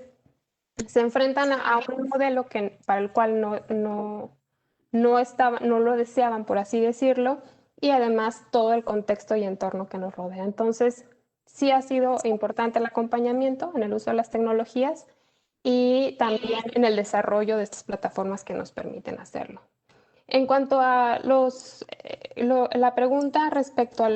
se enfrentan a un modelo para el cual no lo deseaban, por así decirlo, y además todo el contexto y entorno que nos rodea. Entonces, sí ha sido importante el acompañamiento en el uso de las tecnologías y también en el desarrollo de estas plataformas que nos permiten hacerlo. En cuanto a la pregunta respecto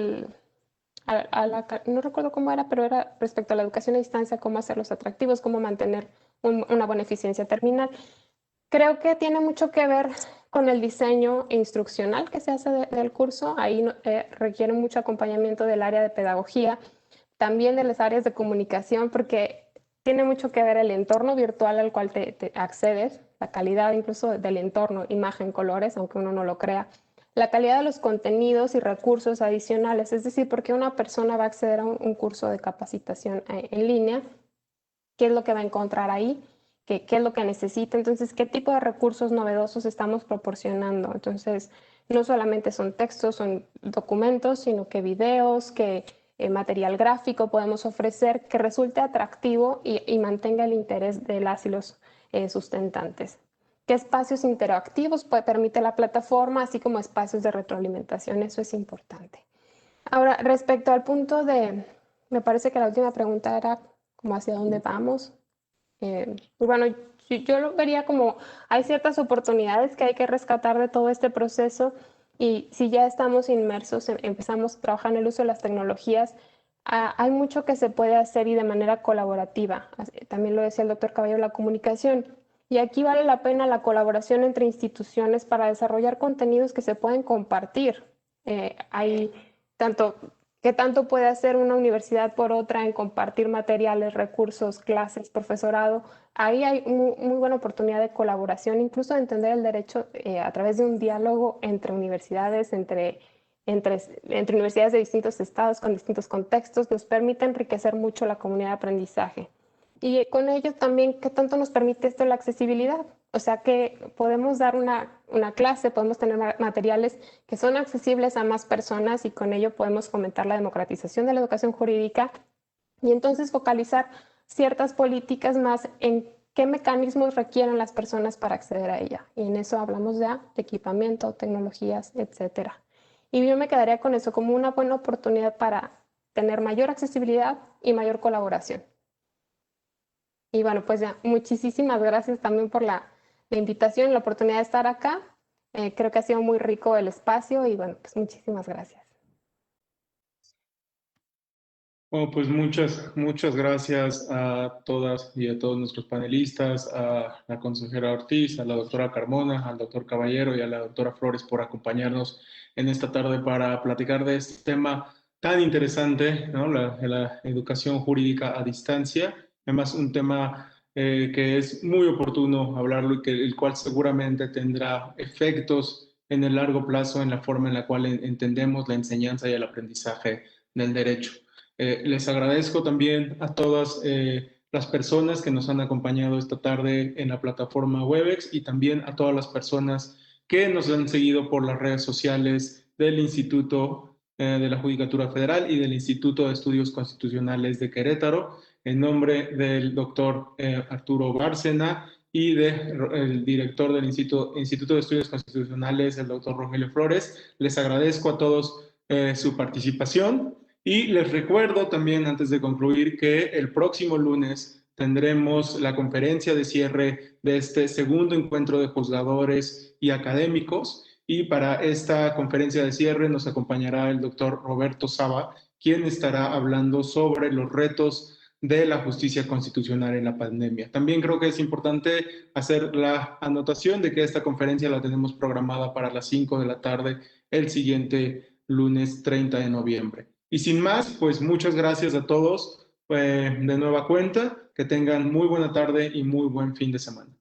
no recuerdo cómo era, pero era respecto a la educación a distancia, cómo hacerlos atractivos, cómo mantener una buena eficiencia terminal. Creo que tiene mucho que ver con el diseño instruccional que se hace del curso. Ahí requiere mucho acompañamiento del área de pedagogía, también de las áreas de comunicación, porque tiene mucho que ver el entorno virtual al cual te accedes, la calidad incluso del entorno, imagen, colores, aunque uno no lo crea, la calidad de los contenidos y recursos adicionales, es decir, porque una persona va a acceder a un curso de capacitación en línea, qué es lo que va a encontrar ahí, qué es lo que necesita, entonces qué tipo de recursos novedosos estamos proporcionando. Entonces, no solamente son textos, son documentos, sino que videos, que material gráfico podemos ofrecer que resulte atractivo y mantenga el interés de las y los sustentantes. ¿Qué espacios interactivos permite la plataforma, así como espacios de retroalimentación? Eso es importante. Ahora, respecto al punto me parece que la última pregunta era como hacia dónde vamos. Pues bueno, yo lo vería como hay ciertas oportunidades que hay que rescatar de todo este proceso y si ya estamos inmersos, empezamos a trabajar en el uso de las tecnologías, hay mucho que se puede hacer y de manera colaborativa. También lo decía el doctor Caballero, la comunicación. Y aquí vale la pena la colaboración entre instituciones para desarrollar contenidos que se pueden compartir. Hay ¿qué tanto puede hacer una universidad por otra en compartir materiales, recursos, clases, profesorado? Ahí hay muy buena oportunidad de colaboración, incluso de entender el derecho a través de un diálogo entre universidades, entre universidades de distintos estados con distintos contextos, nos permite enriquecer mucho la comunidad de aprendizaje. Y con ello también, ¿qué tanto nos permite esto la accesibilidad? O sea que podemos dar una clase, podemos tener materiales que son accesibles a más personas y con ello podemos fomentar la democratización de la educación jurídica y entonces focalizar ciertas políticas más en qué mecanismos requieren las personas para acceder a ella. Y en eso hablamos ya de equipamiento, tecnologías, etcétera. Y yo me quedaría con eso como una buena oportunidad para tener mayor accesibilidad y mayor colaboración. Y bueno, pues ya, muchísimas gracias también por la invitación, la oportunidad de estar acá. Creo que ha sido muy rico el espacio y bueno, pues muchísimas gracias. Bueno, pues muchas gracias a todas y a todos nuestros panelistas, a la consejera Ortiz, a la doctora Carmona, al doctor Caballero y a la doctora Flores por acompañarnos en esta tarde para platicar de este tema tan interesante, ¿no? La educación jurídica a distancia. Además, un tema que es muy oportuno hablarlo y el cual seguramente tendrá efectos en el largo plazo en la forma en la cual entendemos la enseñanza y el aprendizaje del derecho. Les agradezco también a todas las personas que nos han acompañado esta tarde en la plataforma Webex y también a todas las personas que nos han seguido por las redes sociales del Instituto de la Judicatura Federal y del Instituto de Estudios Constitucionales de Querétaro. En nombre del doctor Arturo Bárcena y del director del Instituto de Estudios Constitucionales, el doctor Rogelio Flores, les agradezco a todos su participación. Y les recuerdo también, antes de concluir, que el próximo lunes tendremos la conferencia de cierre de este segundo encuentro de juzgadores y académicos. Y para esta conferencia de cierre nos acompañará el doctor Roberto Saba, quien estará hablando sobre los retos de la justicia constitucional en la pandemia. También creo que es importante hacer la anotación de que esta conferencia la tenemos programada para las 5 de la tarde el siguiente lunes 30 de noviembre. Y sin más, pues muchas gracias a todos de nueva cuenta, que tengan muy buena tarde y muy buen fin de semana.